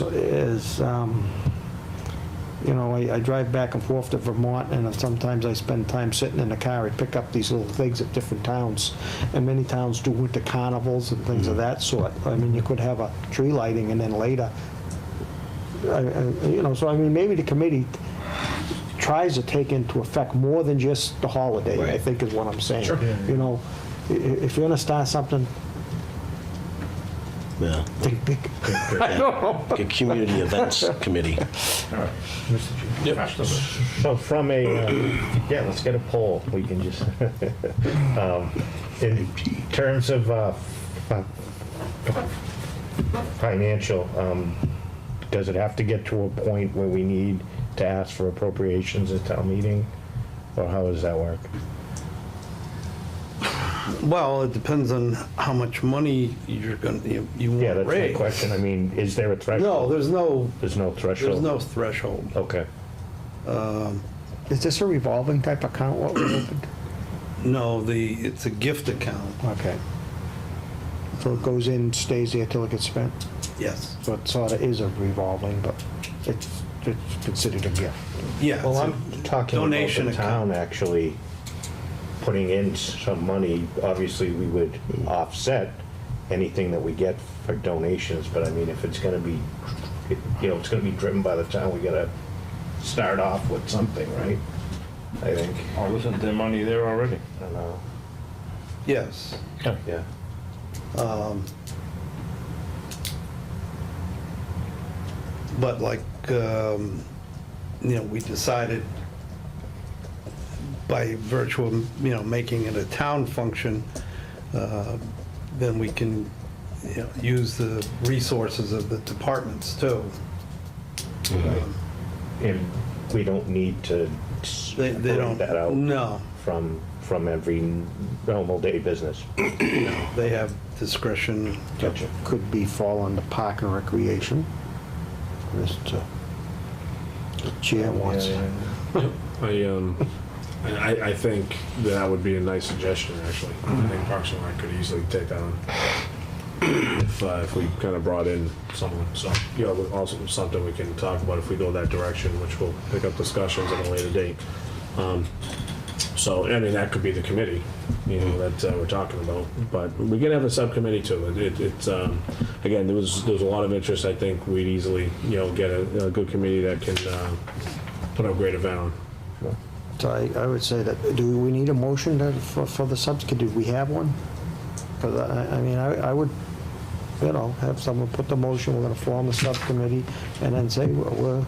you know, I drive back and forth to Vermont, and sometimes I spend time sitting in the car. I pick up these little things at different towns, and many towns do winter carnivals and things of that sort. I mean, you could have a tree lighting, and then later, you know, so I mean, maybe the committee tries to take into effect more than just the holiday, I think is what I'm saying. Sure. You know, if you're gonna start something, Yeah. think big. I don't know. Good community events committee. So from a, yeah, let's get a poll. We can just, in terms of financial, does it have to get to a point where we need to ask for appropriations at town meeting? Or how does that work? Well, it depends on how much money you're gonna, you Yeah, want to that's my raise. question. I mean, is there a No, threshold? there's no Threshold? threshold. Okay. Is this a revolving type account, what we opened? No, it's a gift account, Okay. So it goes in, stays there till it gets spent? yes. So it sort of is a revolving, but it's considered a gift. Yeah. Well, it's a I'm talking about donation the town account. actually putting in some money. Obviously, we would offset anything that we get for donations, but I mean, if it's gonna be, you know, it's gonna be driven by the town, we gotta start off with something, right? I think. Oh, isn't there money there already? I don't know. Yes. Yeah. But like, you know, we decided by virtue of, you know, making it a town function, then we can, you know, use the resources of the departments too. And we don't need to They separate don't, that out no, from every normal day business. they have discretion. Gotcha. Could be fall under park and recreation. Mr. Chair wants. I think that would be a nice suggestion, actually. I think Parks and Rec could easily take that on if we kind of brought in someone. So, you know, also something we can talk about if we go that direction, which we'll pick up discussions at a later date. So, I mean, that could be the committee, you know, that we're talking about. But we can have a subcommittee too. It's again, there was a lot of interest. I think we'd easily, you know, get a good committee that can put a great event on. So I would say that, do we need a motion for the subs? Do we have one? Because I mean, I would, you know, have someone put the motion, we're gonna form a subcommittee, and then say, we're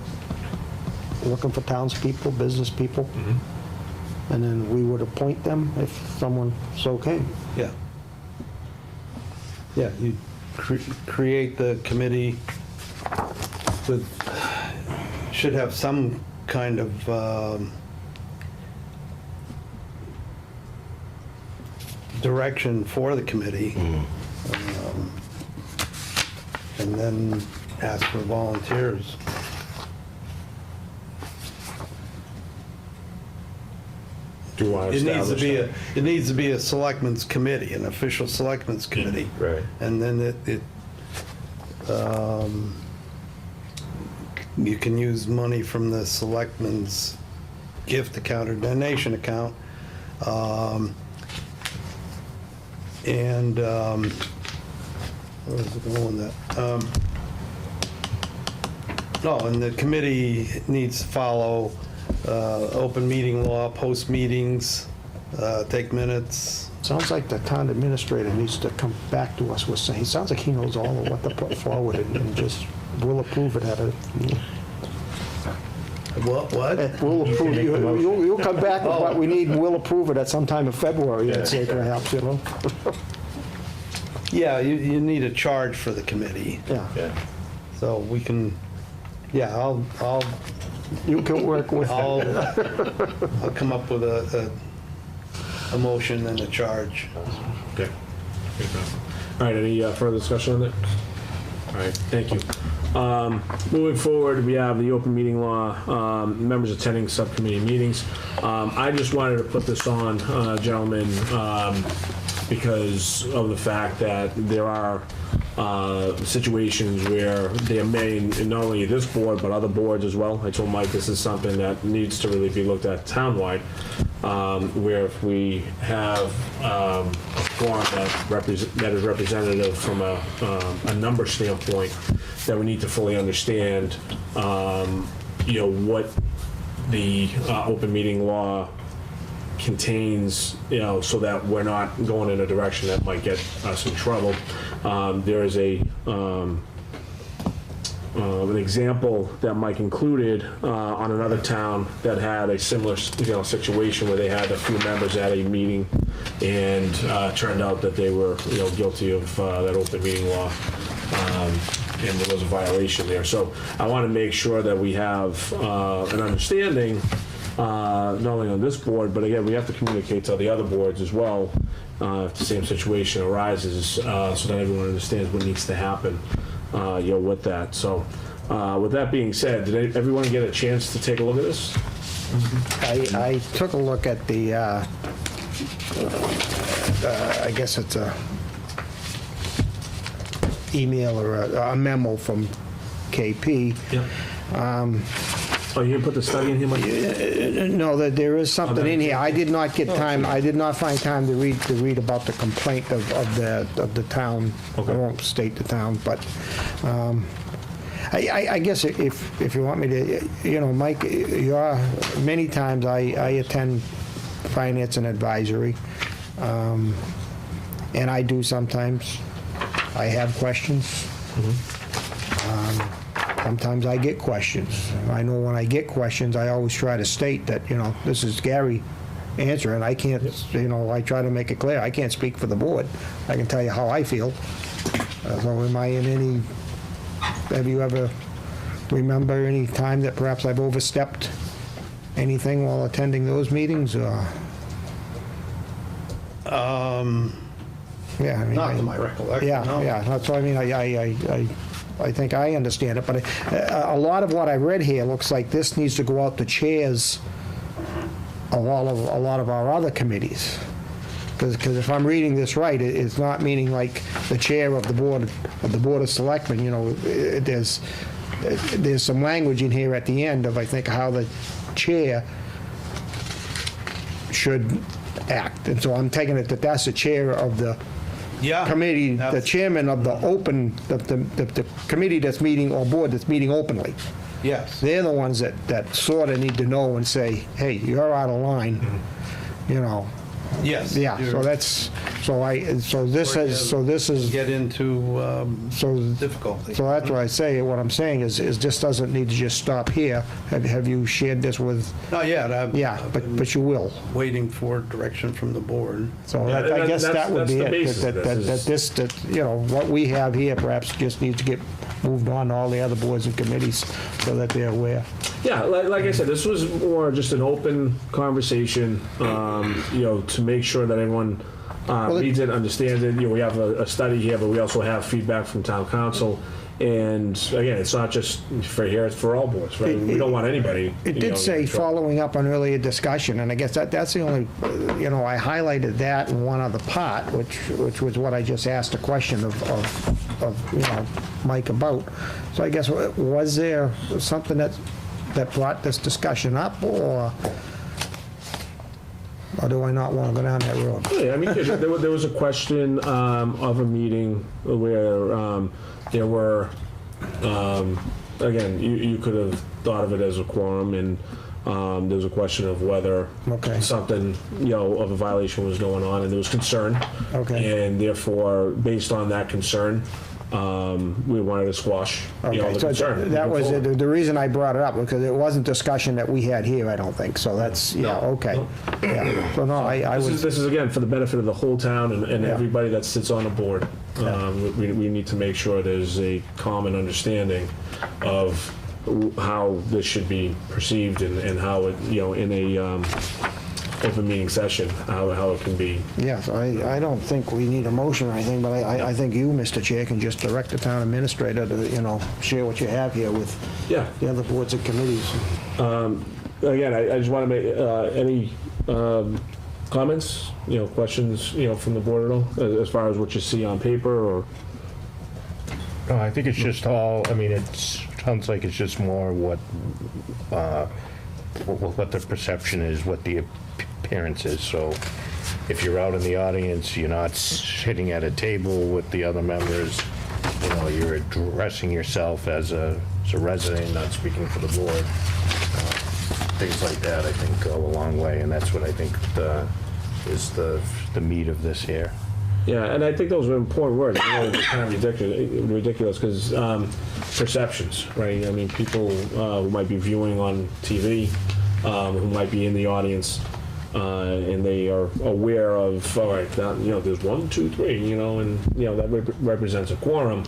looking for townspeople, business people. And then we would appoint them if someone so came. Yeah. Yeah, you create the committee with, should have some kind of direction for the committee. And then ask for volunteers. do you want to It needs to establish be that? it needs to be a selectmen's committee, an official selectmen's committee. Right. And then you can use money from the selectmen's gift account or donation account. Where was it going with that? No, and the committee needs to follow open meeting law, post meetings, take minutes. Sounds like the town administrator needs to come back to us with, he sounds like he knows all of what to put forward and just, we'll approve it at a, What? we'll approve, you'll come back with what we need and we'll approve it at some time in February, I'd say perhaps, you know? Yeah, you need a charge for the committee, Yeah, Yeah. so we can, yeah, I'll you can work with I'll that. come up with a motion and a charge. Okay. All right, any further discussion on that? All right, thank you. Moving forward, we have the open meeting law, members attending subcommittee meetings. I just wanted to put this on, gentlemen, because of the fact that there are situations where there may, not only this board, but other boards as well. I told Mike this is something that needs to really be looked at townwide, where if we have a forum that is representative from a number standpoint, that we need to fully understand, what the open meeting law contains, so that we're not going in a direction that might get us in trouble. There is an example that Mike included on another town that had a similar, situation where they had a few members at a meeting, and turned out that they were, guilty of that open meeting law, and there was a violation there. So I want to make sure that we have an understanding, not only on this board, but again, we have to communicate to the other boards as well, if the same situation arises, so that everyone understands what needs to happen, with that. So, with that being said, did everyone get a chance to take a look at this? I took a look at the, I guess it's a email or a memo from KP. Yeah. Oh, you didn't put the study in here, Mike? No, there is something in here. I did not get time, I did not find time to read about the complaint of the town. Okay. I won't state the town, but I guess if you want me to, Mike, many times I attend finance and advisory, and I do sometimes. I have questions. Sometimes I get questions. I know when I get questions, I always try to state that, this is Gary answering. I can't, I try to make it clear. I can't speak for the board. I can tell you how I feel. So am I in any, have you ever remember any time that perhaps I've overstepped anything while attending those meetings? Or? Yeah, I mean, Not to my recollection, no. Yeah, that's what I mean. I think I understand it, but a lot of what I read here looks like this needs to go out to chairs of a lot of our other committees. Because if I'm reading this right, it's not meaning like the chair of the board of selectmen. There's some language in here at the end of, I think, how the chair should act, and so I'm taking it that that's the chair of the committee, the chairman of the the committee that's meeting, or board that's meeting openly. Yes. They're the ones that sort of need to know and say, hey, you're out of line, Yes. Yeah, so that's, this is, Get into so, difficulty. so that's what I say, what I'm saying is this doesn't need to just stop here. Have you shared this with, Not yet. yeah, but you will. Waiting for direction from the board. So Yeah, I guess that's- that would that's be the it, basis of that what we have here perhaps just needs to get moved on to all the other boards and committees so that they're aware. Yeah, like I said, this was more just an open conversation, to make sure that everyone reads it, understands it. We have a study here, but we also have feedback from town council, And again, it's not just for here, it's for all boards, right? We don't want anybody. It you did know, say in trouble. following up on earlier discussion, and I guess that's the only, I highlighted that in one other part, which was what I just asked a question of Mike about. So I guess, was there something that brought this discussion up, or do I not want to go down that road? Yeah, I mean, there was a question of a meeting where there were, again, you could have thought of it as a quorum, and there was a question of whether Okay. something, of a violation was going on, and there was concern. Okay. And therefore, based on that concern, we wanted to squash, the Okay, so concern. that was, moving forward. the reason I brought it up, because it wasn't discussion that we had here, I don't think, so that's, okay. Yeah, so no, I was, This is again for the benefit of the whole town and Yeah. everybody that sits on the board. We need to make sure there's a common understanding of how this should be perceived and how it, in a open meeting session, how it can be. yes, I don't think we need a motion or anything, but I think you, Mr. Chair, can just direct the town administrator to, share what you have here with Yeah. the other boards and committees. Again, I just want to make any comments, questions, from the board at all, as far as what you see on paper or. No, I think it's just all, I mean, it sounds like it's just more what the perception is, what the appearance is. So if you're out in the audience, you're not sitting at a table with the other members, you're addressing yourself as a resident, not speaking for the board. Things like that, I think, go a long way, and that's what I think is the meat of this here. Yeah, and I think those are important words. They're kind of ridiculous because perceptions, right? I mean, people who might be viewing on TV, who might be in the audience, and they are aware of, all right, now, there's 1, 2, 3, and that represents a quorum.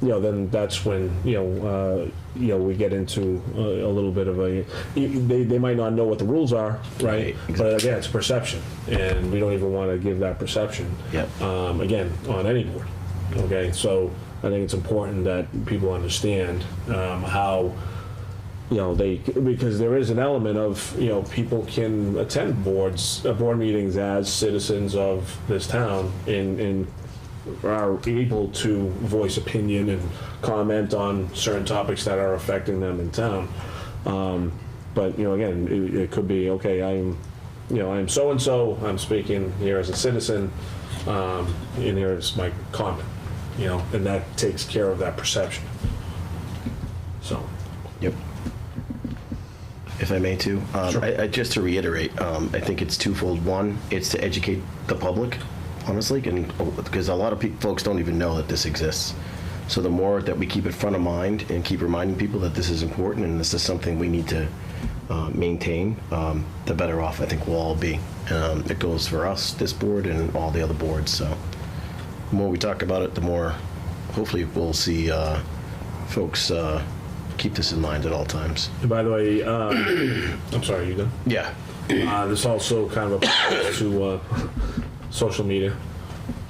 Then that's when we get into a little bit of a. They might not know what the rules are, right? Right, exactly. But again, it's perception, and we don't even want to give that perception. Yep. Again, on any board. Okay, so I think it's important that people understand how. Because there is an element of, people can attend board meetings as citizens of this town and are able to voice opinion and comment on certain topics that are affecting them in town. But, again, it could be, okay, I'm so-and-so, I'm speaking here as a citizen, and here's my comment, and that takes care of that perception. So. Yep. If I may too, Sure. just to reiterate, I think it's twofold. One, it's to educate the public, honestly, because a lot of folks don't even know that this exists. So the more that we keep it front of mind and keep reminding people that this is important and this is something we need to maintain, the better off I think we'll all be. It goes for us, this board, and all the other boards. So the more we talk about it, the more hopefully we'll see folks keep this in mind at all times. And by the way, I'm sorry, you done? Yeah. This also kind of applies to social media.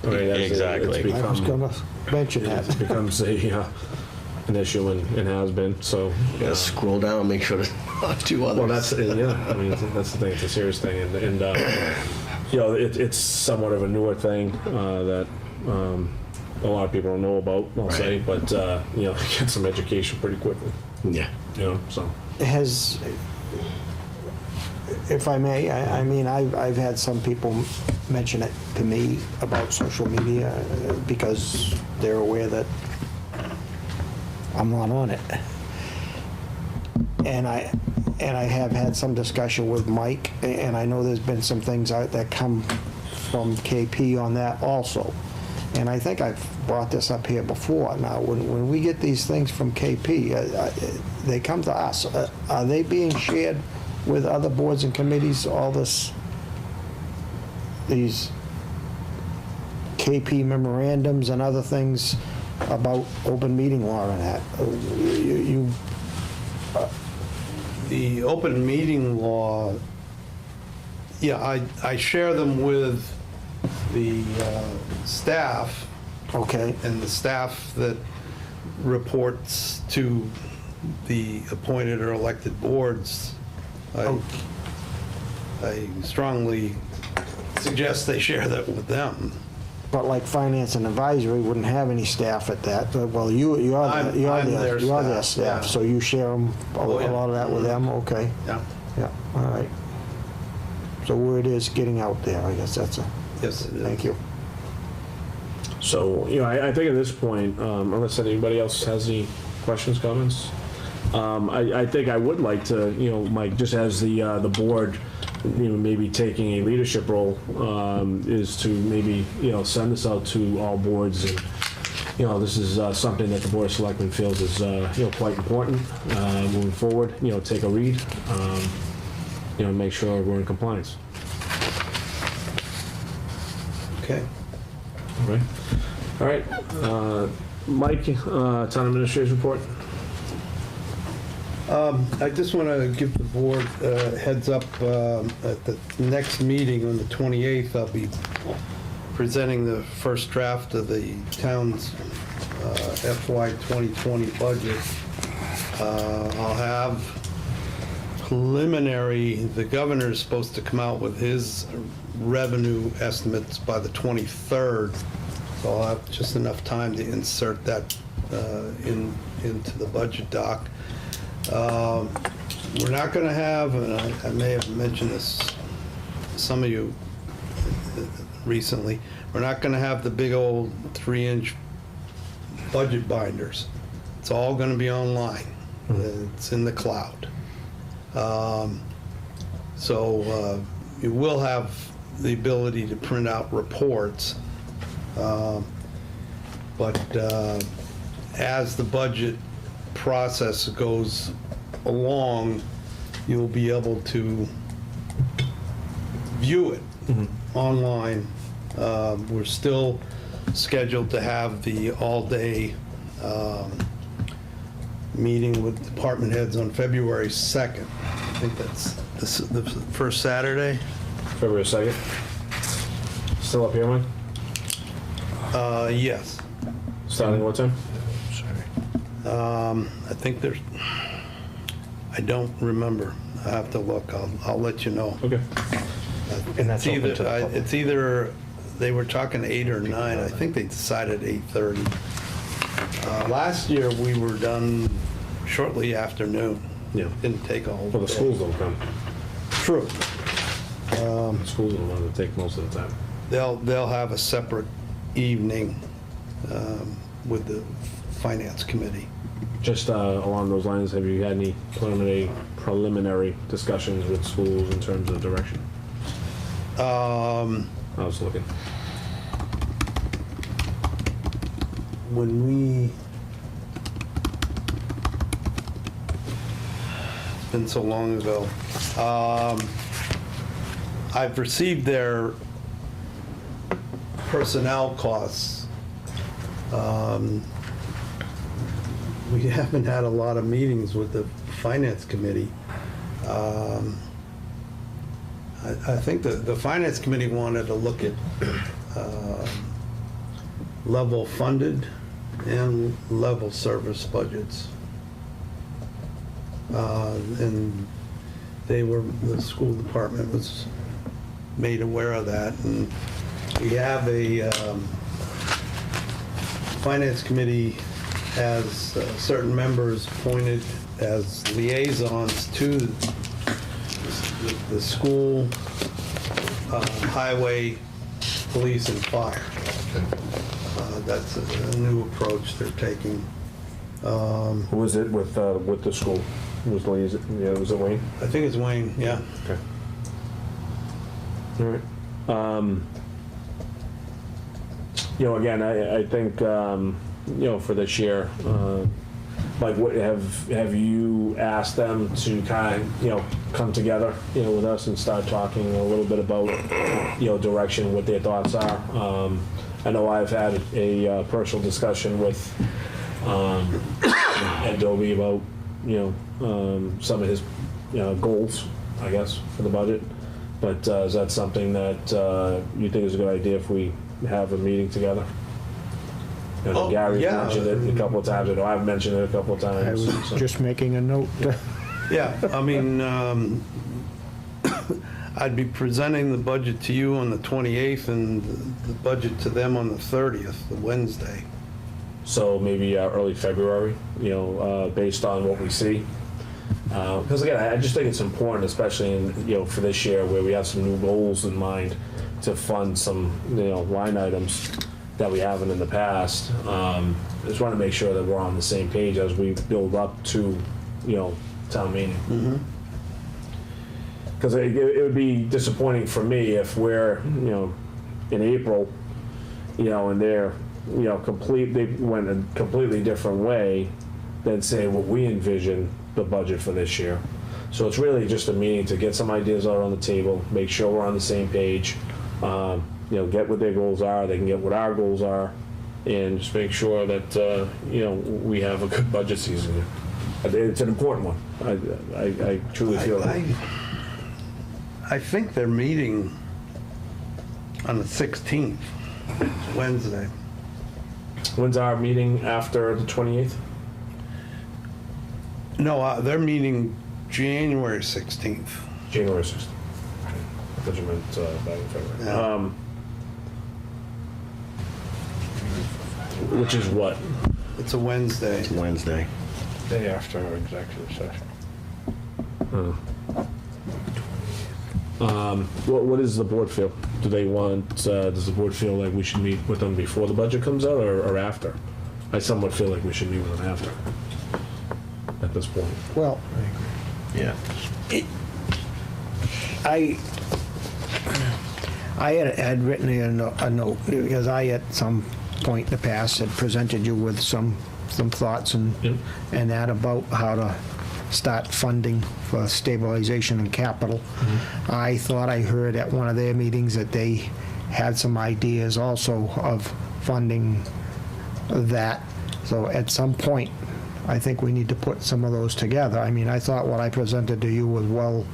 Right, Exactly. It's I was become, going to mention that. it becomes an issue and has been. So Gotta scroll down and make sure to not do others. well, that's I mean, that's the thing. It's a serious thing, and it's somewhat of a newer thing that a lot of people don't know about. I'll say, but get some education pretty quickly. Yeah. So. Has, if I may, I mean, I've had some people mention it to me about social media because they're aware that I'm not on it. And I have had some discussion with Mike, and I know there's been some things out that come from KP on that also. And I think I've brought this up here before. Now, when we get these things from KP, they come to us. Are they being shared with other boards and committees, these KP memorandums and other things about open meeting law and that? The open meeting law, yeah, I share them with the staff, Okay, and the staff that reports to the appointed or elected boards, I strongly suggest they share that with them. But like finance and advisory wouldn't have any staff at that. Well, you're I'm their their staff, staff, yeah. so you share them, a Oh, yeah. lot of that with them, okay. Yeah. Yeah, all right. So word is getting out there, I guess that's a, Yes, it is. thank you. So, I think at this point, unless anybody else has any questions, comments, I think I would like to, Mike, just as the board, maybe taking a leadership role, is to maybe, send this out to all boards. And, this is something that the Board of Selectmen feels is, quite important moving forward. Take a read, make sure we're in compliance. Okay. All right. Mike, Town Administrator's report. I just want to give the board a heads up, at the next meeting on the 28th, I'll be presenting the first draft of the town's FY 2020 budget. I'll have preliminary, the governor's supposed to come out with his revenue estimates by the 23rd, so I'll have just enough time to insert that into the budget doc. We're not going to have, and I may have mentioned this to some of you recently, we're not going to have the big old 3-inch budget binders. It's all going to be online. It's in the cloud. So you will have the ability to print out reports, but as the budget process goes along, you'll be able to view it online. We're still scheduled to have the all-day meeting with department heads on February 2nd. I think that's the first Saturday. February 2nd. Still up here, Mike? Yes. Starting what time? I think there's, I don't remember. I have to look. I'll let you know. Okay. And that's open to the public. It's either, they were talking 8 or 9. I think they decided 8:30. Last year, we were done shortly after noon. Yeah. Didn't take a whole day. Well, the schools don't come. True. The schools are the ones that take most of the time. They'll have a separate evening with the finance committee. Just along those lines, have you had any preliminary discussions with schools in terms of direction? I was looking. When we, it's been so long ago. I've received their personnel costs. We haven't had a lot of meetings with the finance committee. I think the finance committee wanted to look at level funded and level service budgets. And the school department was made aware of that. And we have a, finance committee has certain members appointed as liaisons to the school, highway, police, and fire. That's a new approach they're taking. Who was it with the school? Was it Wayne? I think it's Wayne, yeah. Okay. All right. Again, I think, for this year, like, what have you asked them to kind of, come together, with us and start talking a little bit about, direction, what their thoughts are? I know I've had a personal discussion with Ed Dobie about, some of his, goals, I guess, for the budget. But is that something that you think is a good idea if we have a meeting together? You know, Oh, Gary's yeah. mentioned it a couple of times, I know I've mentioned it a couple of I times. was so. just making a note. Yeah, I mean, I'd be presenting the budget to you on the 28th and the budget to them on the 30th, the Wednesday. So maybe early February, you know, based on what we see. Because again, I just think it's important, especially in, you know, for this year where we have some new goals in mind to fund some, you know, line items that we haven't in the past. Just want to make sure that we're on the same page as we build up to, you know, town meeting. Because it would be disappointing for me if we're, you know, in April, you know, and they're, you know, they went a completely different way than say what we envision the budget for this year. So it's really just a meeting to get some ideas out on the table, make sure we're on the same page, you know, get what their goals are, they can get what our goals are, and just make sure that, you know, we have a good budget season here. It's an important one. I truly feel that. I think they're meeting on the 16th, Wednesday. When's our meeting after the 28th? No, they're meeting January 16th. January 6th. I thought you meant back in February. Yeah. Which is what? It's a Wednesday. Wednesday. Day after our executive session. What does the board feel? Do they want, does the board feel like we should meet with them before the budget comes out or after? I somewhat feel like we should meet with them after, at this point. Well, Yeah. I had written a note, because I, at some point in the past, had presented you with some thoughts and that about how to start funding for stabilization and capital. I thought I heard at one of their meetings that they had some ideas also of funding that. So at some point, I think we need to put some of those together. I mean, I thought what I presented to you was well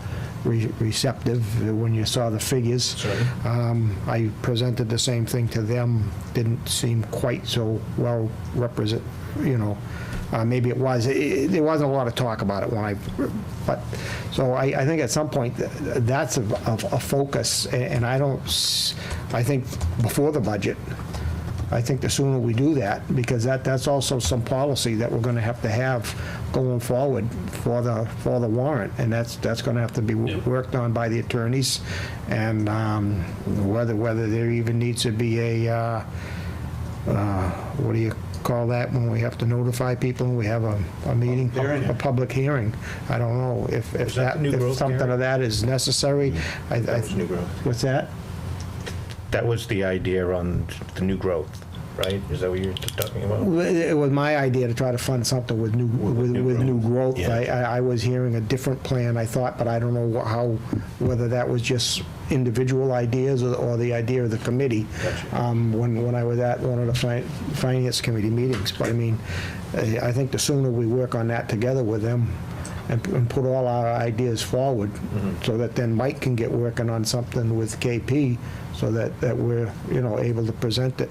receptive when you saw the figures. Sure. I presented the same thing to them, didn't seem quite so well represent, you know, maybe it was. There wasn't a lot of talk about it but, so I think at some point that's a focus, and I think before the budget, I think the sooner we do that, because that's also some policy that we're gonna have going forward for the warrant, and that's gonna have to be worked on by the attorneys, and whether there even needs to be a, what do you call that when we have to notify people and we have a meeting? Hearing. A public hearing. I don't know if that the new growth something hearing? of that is necessary. That was new growth. What's that? That was the idea on the new growth, right? Is that what you're talking about? Well, it was my idea to try to fund something with new growth. Yeah. I was hearing a different plan, I thought, but I don't know whether that was just individual ideas or the idea of the committee. Gotcha. When I was at one of the finance committee meetings. But I mean, I think the sooner we work on that together with them and put all our ideas forward, so that then Mike can get working on something with KP, so that we're, you know, able to present it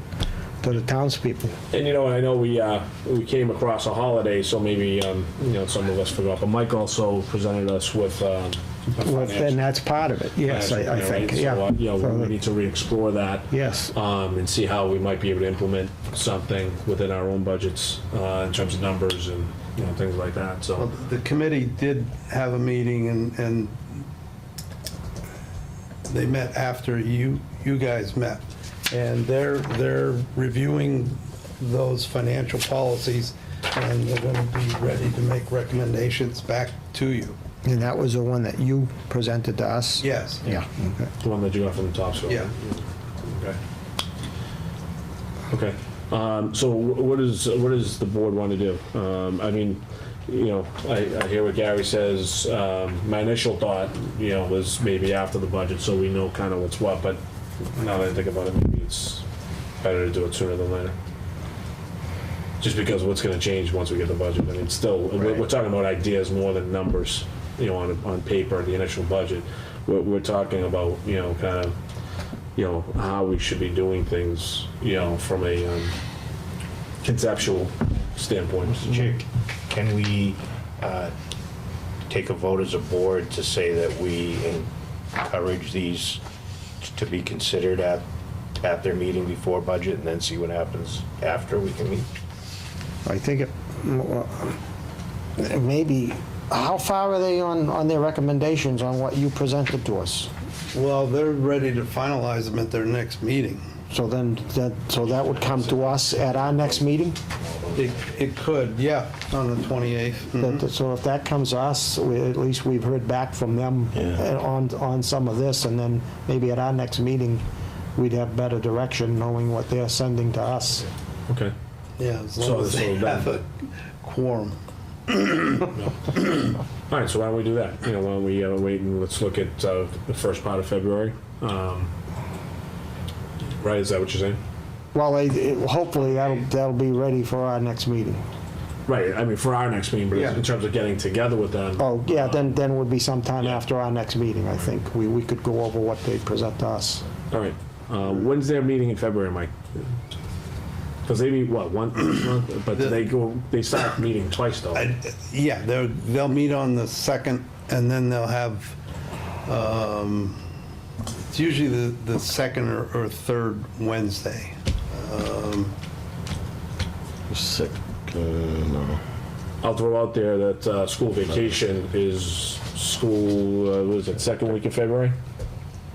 to the townspeople. And you know, I know we came across a holiday, so maybe you know, some of us forgot. But Mike also presented us with. Well, and that's part of it, yes, I think, yeah. So, you know, So we that- need to re-explore that. Yes. And see how we might be able to implement something within our own budgets in terms of numbers and, you know, things like that. So. Well, the committee did have a meeting, and they met after you guys met, and they're reviewing those financial policies, and they're going to be ready to make recommendations back to you. And that was the one that you presented to us? Yes. Yeah, okay. The one that you got from the top school? Yeah. Okay. So what does the board want to do? I mean, you know, I hear what Gary says. My initial thought, you know, was maybe after the budget, so we know kind of what's what, but now that I think about it, maybe it's better to do it sooner than later. Just because what's going to change once we get the budget. I mean, still, we're talking about ideas more than numbers, you know, on paper, the initial budget. We're talking about, you know, kind of, you know, how we should be doing things, you know, from a conceptual standpoint. Mr. Chair, can we take a vote as a board to say that we encourage these to be considered at their meeting before budget, and then see what happens after we can meet? I think it, maybe, how far are they on their recommendations on what you presented to us? Well, they're ready to finalize them at their next meeting. So then, that would come to us at our next meeting? It could, yeah, on the 28th. Mhm. So if that comes to us, at least we've heard back from them on some of this, and then maybe at our next meeting, we'd have better direction knowing what they're sending to us. Okay. Yeah, as long as they have a quorum. All right, so why don't we do that? Why don't we wait and let's look at the first part of February? Right, is that what you're saying? Well, hopefully that'll be ready for our next meeting. Right, I mean, for our next meeting, but Yeah. in terms of getting together with them. Oh, yeah, then would be sometime after our next meeting, I think. We could go over what they present to us. All right. When's their meeting in February, Mike? Because they meet, what, once a month? But they start meeting twice, though. Yeah, they'll meet on the 2nd, and then they'll have, it's usually the second or third Wednesday. Sick. No. I'll throw out there that school vacation is what is it, second week of February?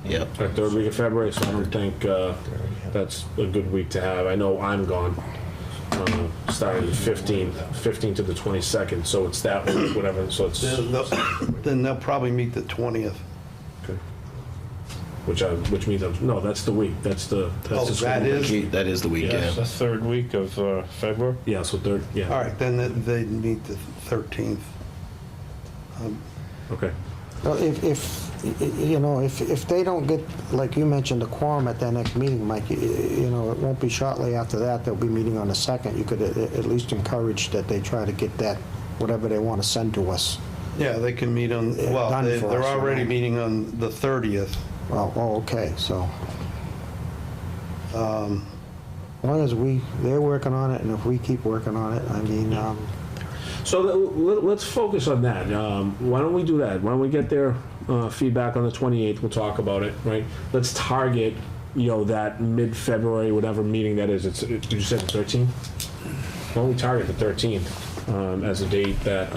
Yep. Or third week of February, so I don't think that's a good week to have. I know I'm gone, starting the 15th to the 22nd, so it's that week, whatever, so it's, Then they'll probably meet the 20th. okay. Which means, no, that's the week, that's the Oh, school that is? vacation. That is the Yeah, weekend. it's the third week of February. Yeah, so third, yeah. All right, then they meet the 13th. Okay. Well, if they don't get, like you mentioned, a quorum at their next meeting, Mike, it won't be shortly after that, they'll be meeting on the 2nd. You could at least encourage that they try to get that, whatever they want to send to us. Yeah, they can meet on, well, Done for they're us, already right? meeting on the 30th. Oh, okay, so. As long as they're working on it, and if we keep working on it, I mean, So let's focus on that. Why don't we do that? Why don't we get their feedback on the 28th? We'll talk about it, right? Let's target, that mid-February, whatever meeting that is. Did you say the 13th? Why don't we target the 13th as a date that,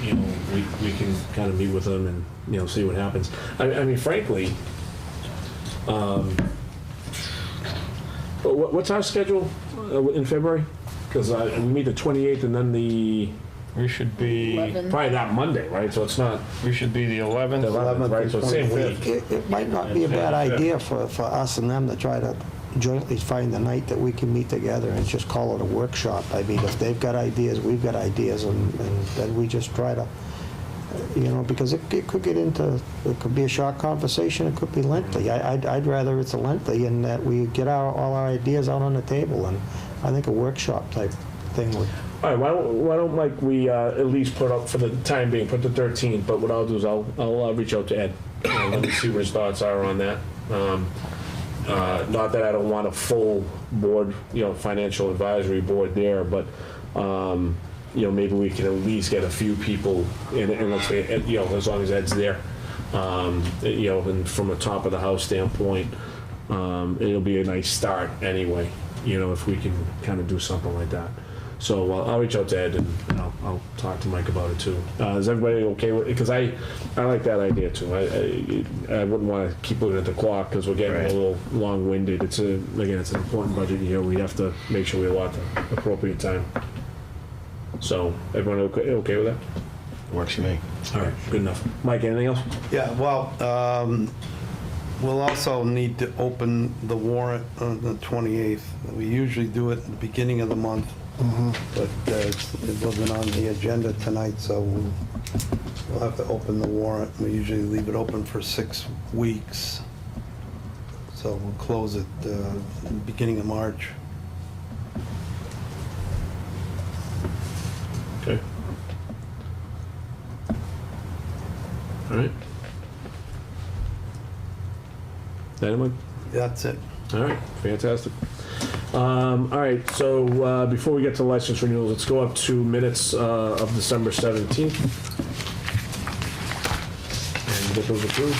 we can kind of meet with them and, see what happens. I mean, frankly, what's our schedule in February? Because we meet the 28th and then We should be, 11. probably that Monday, right? So it's not we should be the 11th. the 11th, right? So same week. it might not be a bad idea for us and them to try to jointly find the night that we can meet together and just call it a workshop. I mean, if they've got ideas, we've got ideas, and then we just try to, because it could get into, it could be a short conversation, it could be lengthy. I'd rather it's a lengthy and that we get all our ideas out on the table, and I think a workshop type thing would. All right, why don't Mike, we at least put up for the time being, put the 13th, but what I'll do is I'll reach out to Ed. Let me see what his thoughts are on that. Not that I don't want a full board, financial advisory board there, but, maybe we can at least get a few people in, and let's say, as long as Ed's there, and from a top of the house standpoint, it'll be a nice start anyway, if we can kind of do something like that. So I'll reach out to Ed and I'll talk to Mike about it too. Is everybody okay with it? Because I like that idea too. I wouldn't want to keep looking at the clock because we're getting a little long-winded. It's an important budget year. We have to make sure we allot the appropriate time. So everyone okay with that? Works for me. All right, good enough. Mike, anything else? Yeah, well, we'll also need to open the warrant on the 28th. We usually do it at the beginning of the month, but it wasn't on the agenda tonight, so we'll have to open the warrant. We usually leave it open for 6 weeks, so we'll close it beginning of March. Okay. All right. Anyone? That's it. All right, fantastic. All right, so before we get to license renewals, let's go up to minutes of December 17th. And get those approved.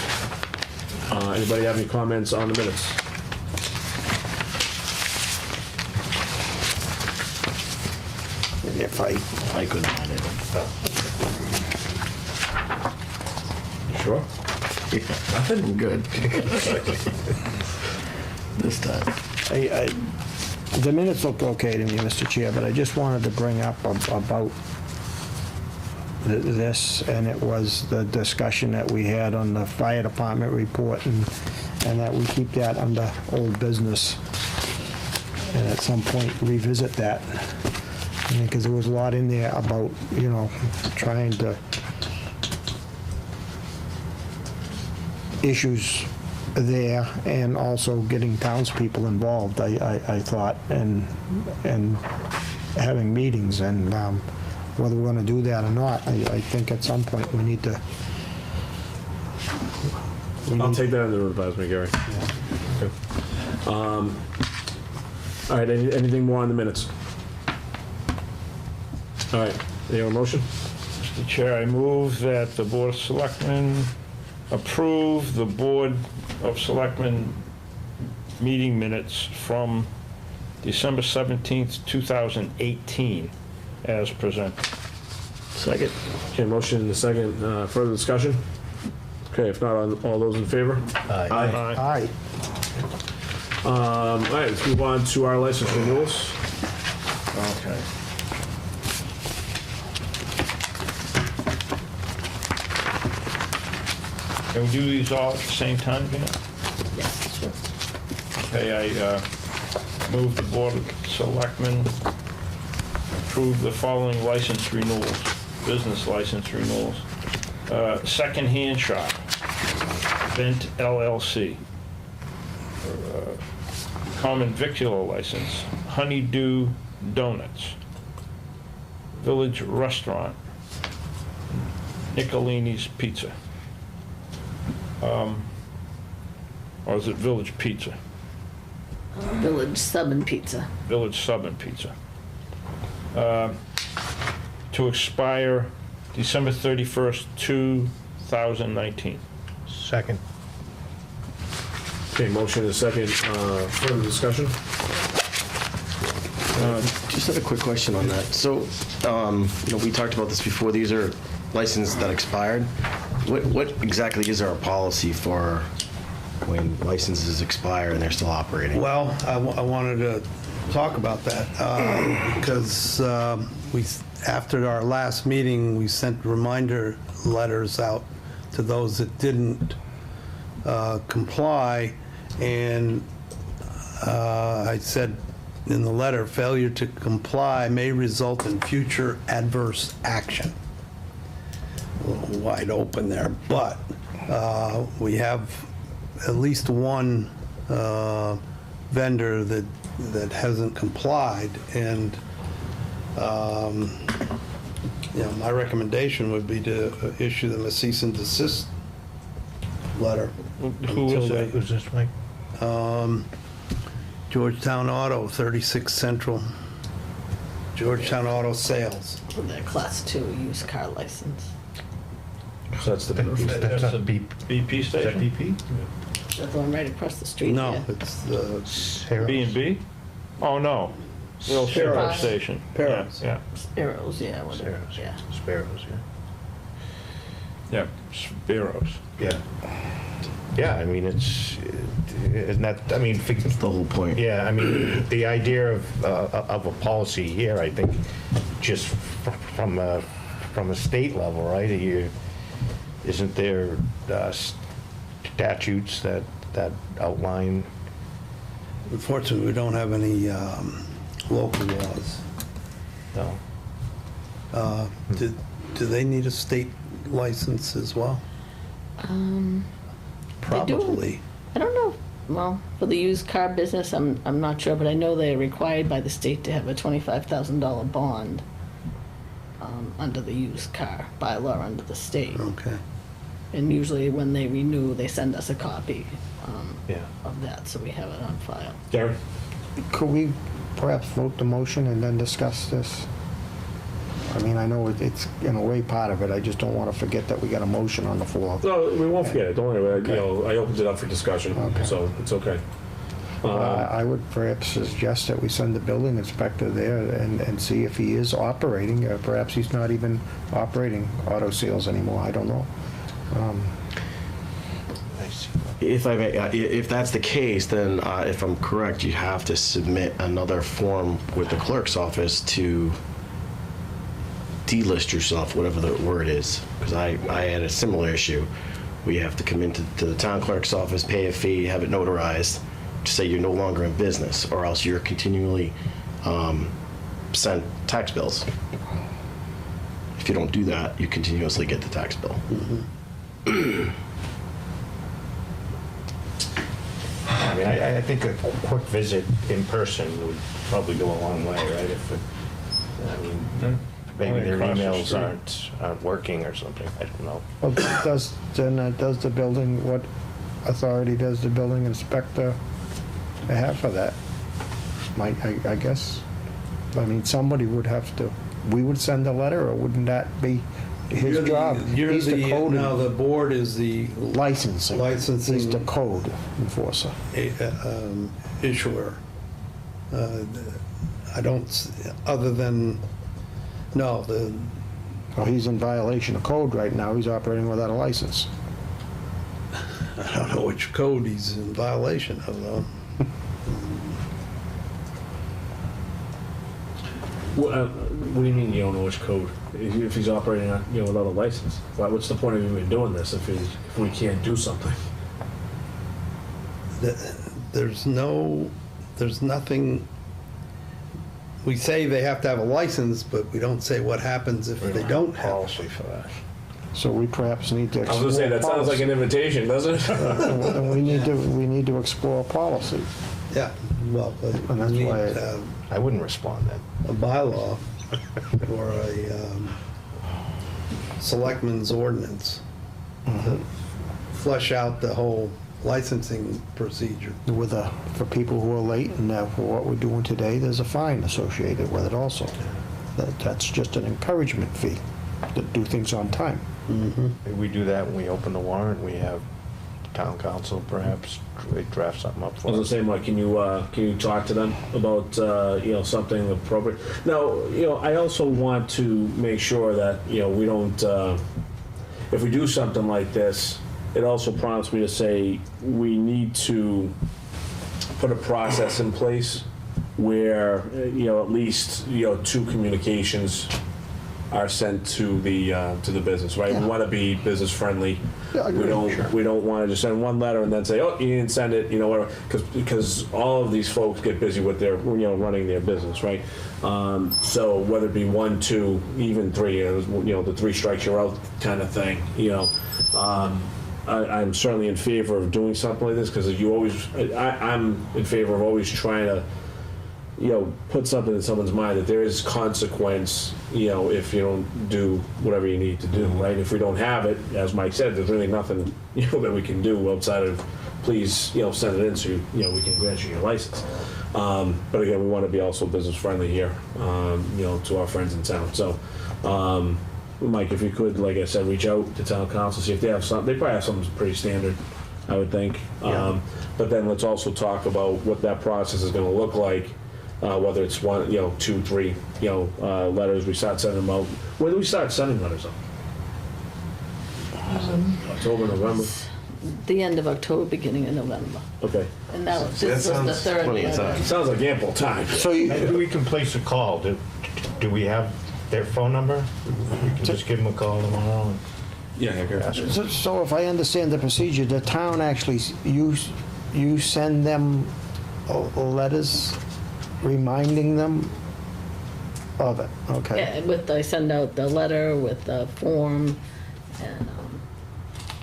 Anybody have any comments on the minutes? If I couldn't find it. Sure. Nothing good. This time. the minutes look okay to me, Mr. Chair, but I just wanted to bring up about this, and it was the discussion that we had on the fire department report, and that we keep that under old business, and at some point revisit that. Because there was a lot in there about, you know, trying to, issues there, and also getting townspeople involved, I thought, and having meetings, and whether we're gonna do that or not, I think at some point we need to. I'll take that under advisement, Gary. Okay. All right, anything more on the minutes? All right, you have a motion? Mr. Chair, I move that the Board of Selectmen approve the Board of Selectmen meeting minutes from December 17th, 2018, as presented. Second. Okay, motion and a second. Further discussion? Okay, if not, all those in favor? Aye. Aye. All right, let's move on to our license renewals. Okay. Can we do these all at the same time, Janet? Yes, sure. Okay, I move the Board of Selectmen approve the following license renewals, business license renewals. Second-hand shop, Vent LLC. Common victular license, Honeydew Donuts. Village Restaurant, Nicolini's Pizza. Or is it Village Pizza? Village Sub and Pizza. Village Sub and Pizza. To expire December 31st, 2019. Second. Okay, motion and a second. Further discussion? Just had a quick question on that. So, we talked about this before. These are licenses that expired. What exactly is our policy for when licenses expire and they're still operating? Well, I wanted to talk about that because after our last meeting, we sent reminder letters out to those that didn't comply, and I said in the letter, failure to comply may result in future adverse action. A little wide open there, but we have at least one vendor that hasn't complied, and my recommendation would be to issue them a cease and desist letter. Who is that? Who's this, Mike? Georgetown Auto, 36 Central. Georgetown Auto Sales. For their Class 2 used car license. So that's the That's the BP Is that station? BP? The one right across the street No, here. it's the B&B? Oh, no. Little Sparrows. service station. Sparrows. Yeah, Sparrows, yeah, whatever, Sparrows. yeah. Sparrows, yeah. Sparrows. yeah. Yeah, I mean, isn't that, I mean, That's the whole point. yeah, I mean, the idea of a policy here, I think, just from a state level, right? Isn't there statutes that outline? Unfortunately, we don't have any local laws. No. Do they need a state license as well? They do. Probably. I don't know, well, for the used car business, I'm not sure, but I know they're required by the state to have a $25,000 bond under the used car bylaw under the state. Okay. And usually when they renew, they send us a copy Yeah. of that, so we have it on file. Gary? Could we perhaps vote the motion and then discuss this? I mean, I know it's in a way part of it, I just don't want to forget that we got a motion on the floor. No, we won't forget it, don't worry, you know, I opened it up for discussion, Okay. so it's okay. I would perhaps suggest that we send the building inspector there and see if he is operating, or perhaps he's not even operating auto sales anymore, I don't know. If I may, if that's the case, then if I'm correct, you have to submit another form with the clerk's office to delist yourself, whatever the word is, because I had a similar issue. We have to come into the town clerk's office, pay a fee, have it notarized to say you're no longer in business, or else you're continually sent tax bills. If you don't do that, you continuously get the tax bill. I mean, I think a quick visit in person would probably go a long way, right? If I mean, maybe their Across the emails street. aren't working or something, I don't know. Well, does the building, what authority does the building inspector have for that? I guess, I mean, somebody would have to, we would send a letter, or wouldn't that be his job? He's the code Now, the board is the licensing. licensing. He's the code enforcer. Issuer. I don't, other than, no, Well, he's in violation of code right now, he's operating without a license. I don't know which code he's in violation of, though. What do you mean you don't know which code? If he's operating, without a license? What's the point of even doing this if we can't do something? There's nothing, we say they have to have a license, but we don't say what happens if they don't have. Policy for that. So we perhaps need to I was explore gonna say, that sounds like an invitation, doesn't it? And we need to explore policy. Yeah, well, but And that's we need why I wouldn't respond then. a bylaw or a selectmen's ordinance to flesh out the whole licensing procedure. For people who are late and for what we're doing today, there's a fine associated with it also. That's just an encouragement fee to do things on time. Maybe we do that when we open the warrant, we have town council perhaps draft something up I for was us. gonna say, Mike, can you talk to them about, something appropriate? Now, I also want to make sure that, we don't, if we do something like this, it also prompts me to say, we need to put a process in place where, at least, 2 communications are sent to the business, right? We want to be business friendly. Yeah, I agree. We don't want to just send one letter and then say, oh, you didn't send it, whatever, because all of these folks get busy with their, running their business, right? So whether it be 1, 2, even 3, the 3 strikes you're out kind of thing, I'm certainly in favor of doing something like this, because I'm in favor of always trying to, put something in someone's mind that there is consequence, if you don't do whatever you need to do, right? If we don't have it, as Mike said, there's really nothing, that we can do outside of, please, send it in so, we can grant you your license. But again, we want to be also business friendly here, to our friends in town. So, Mike, if you could, like I said, reach out to town council, see if they have something. They probably have something pretty standard, I would think. Yeah. But then let's also talk about what that process is going to look like. Whether it's 1, 2, 3, letters, we start sending them out. When do we start sending letters out? October, November? The end of October, beginning of November. Okay. And that was, That this was the sounds third plenty of letter. time. Sounds like ample time. So Maybe we can place a call. Do we have their phone number? We can just give them a call tomorrow and Yeah, ask them. So if I understand the procedure, the town actually, you send them letters reminding them of it, okay? Yeah, I send out the letter with the form and,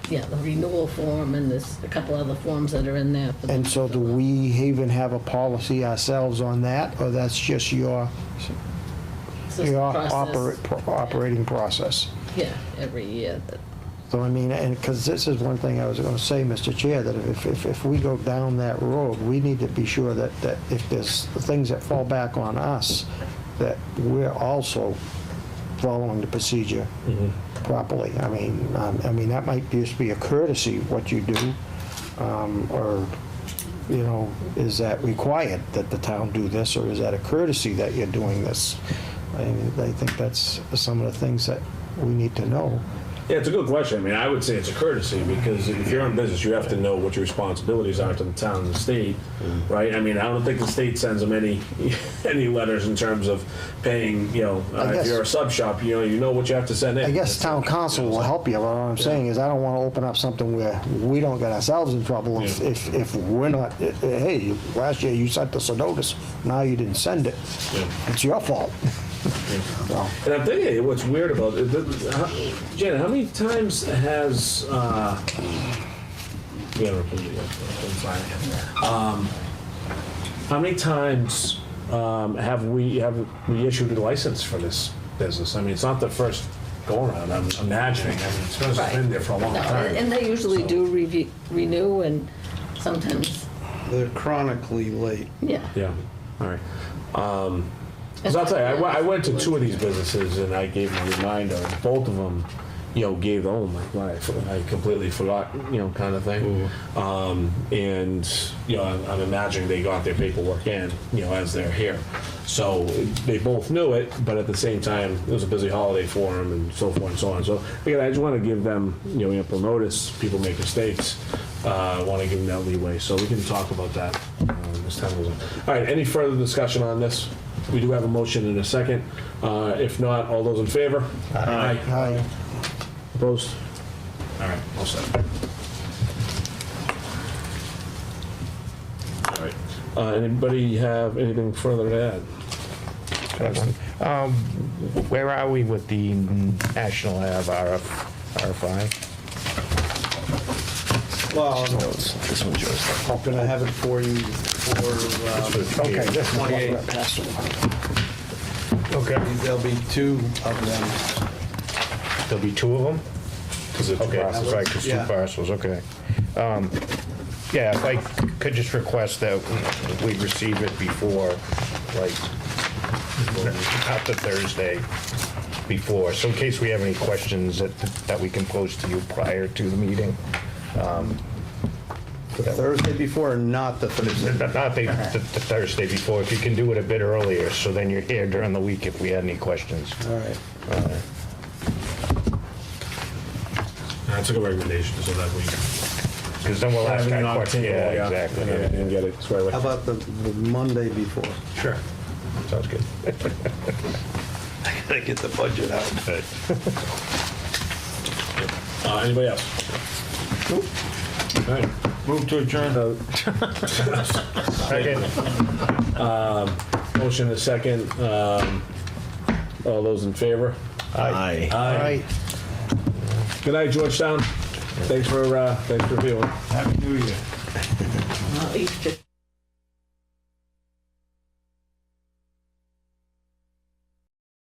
the renewal form, and there's a couple other forms that are in there. for them And so to do fill out. we even have a policy ourselves on that, or that's just your It's just a process. operating process? Yeah, every year that So, I mean, and, because this is one thing I was gonna say, Mr. Chair, that if we go down that road, we need to be sure that if there's things that fall back on us, that we're also following the procedure properly. I mean, that might just be a courtesy, what you do, or, you know, is that required that the town do this, or is that a courtesy that you're doing this? I think that's some of the things that we need to know. Yeah, it's a good question. I mean, I would say it's a courtesy because if you're in business, you have to know what your responsibilities are to the town and the state, right? I mean, I don't think the state sends them any letters in terms of paying, you know, if you're a sub shop, you know what you have to send in. I guess town council will help you, but what I'm saying is I don't want to open up something where we don't get ourselves in trouble if we're not, hey, last year you sent us a notice, now you didn't send it. It's your fault. Well, And I'm thinking, what's weird about it, Janet, how many times has, how many times have we issued a license for this business? I mean, it's not the first go around, I'm imagining. I mean, it's been there for a long No, time. and they usually do renew, and sometimes, They're chronically late. yeah. Yeah, all right. So I'll tell you, I went to two of these businesses and I gave them a reminder. Both of them, you know, gave the, oh my God, I completely forgot, you know, kind of thing. And, you know, I'm imagining they got their paperwork in, you know, as they're here. So they both knew it, but at the same time, it was a busy holiday for them and so forth and so on. So again, I just want to give them, you know, ample notice. People make mistakes. I want to give them that leeway. So we can talk about that as time goes on. All right, any further discussion on this? We do have a motion in a second. If not, all those in favor? Aye. Hi. Opposed? All right, all set. All right. Anybody have anything further to add? Where are we with the National Ave RFI? Well, This one's yours. I'm gonna have it for you for, Okay, this is what 28. we're passing. Okay. There'll be two of them. There'll be two of them? Because it's Okay, that's right, because two Yeah. parcels, okay. Yeah, if I could just request that we receive it before, like, not the Thursday before, so in case we have any questions that we can pose to you prior to the meeting. The Thursday before, or not the Thursday? Not the Thursday before, if you can do it a bit earlier, so then you're here during the week if we had any questions. All right. That's a good recommendation, so that we Because then we'll ask have it our on the question. table, Yeah, exactly. yeah. and get it squared away. How about the Monday before? Sure. Sounds good. I gotta get the budget out. Anybody else? Nope. All right. Move to adjourn. Second. Motion is second. All those in favor? Aye. Aye. Good night, Georgetown. Thanks for viewing. Happy New Year.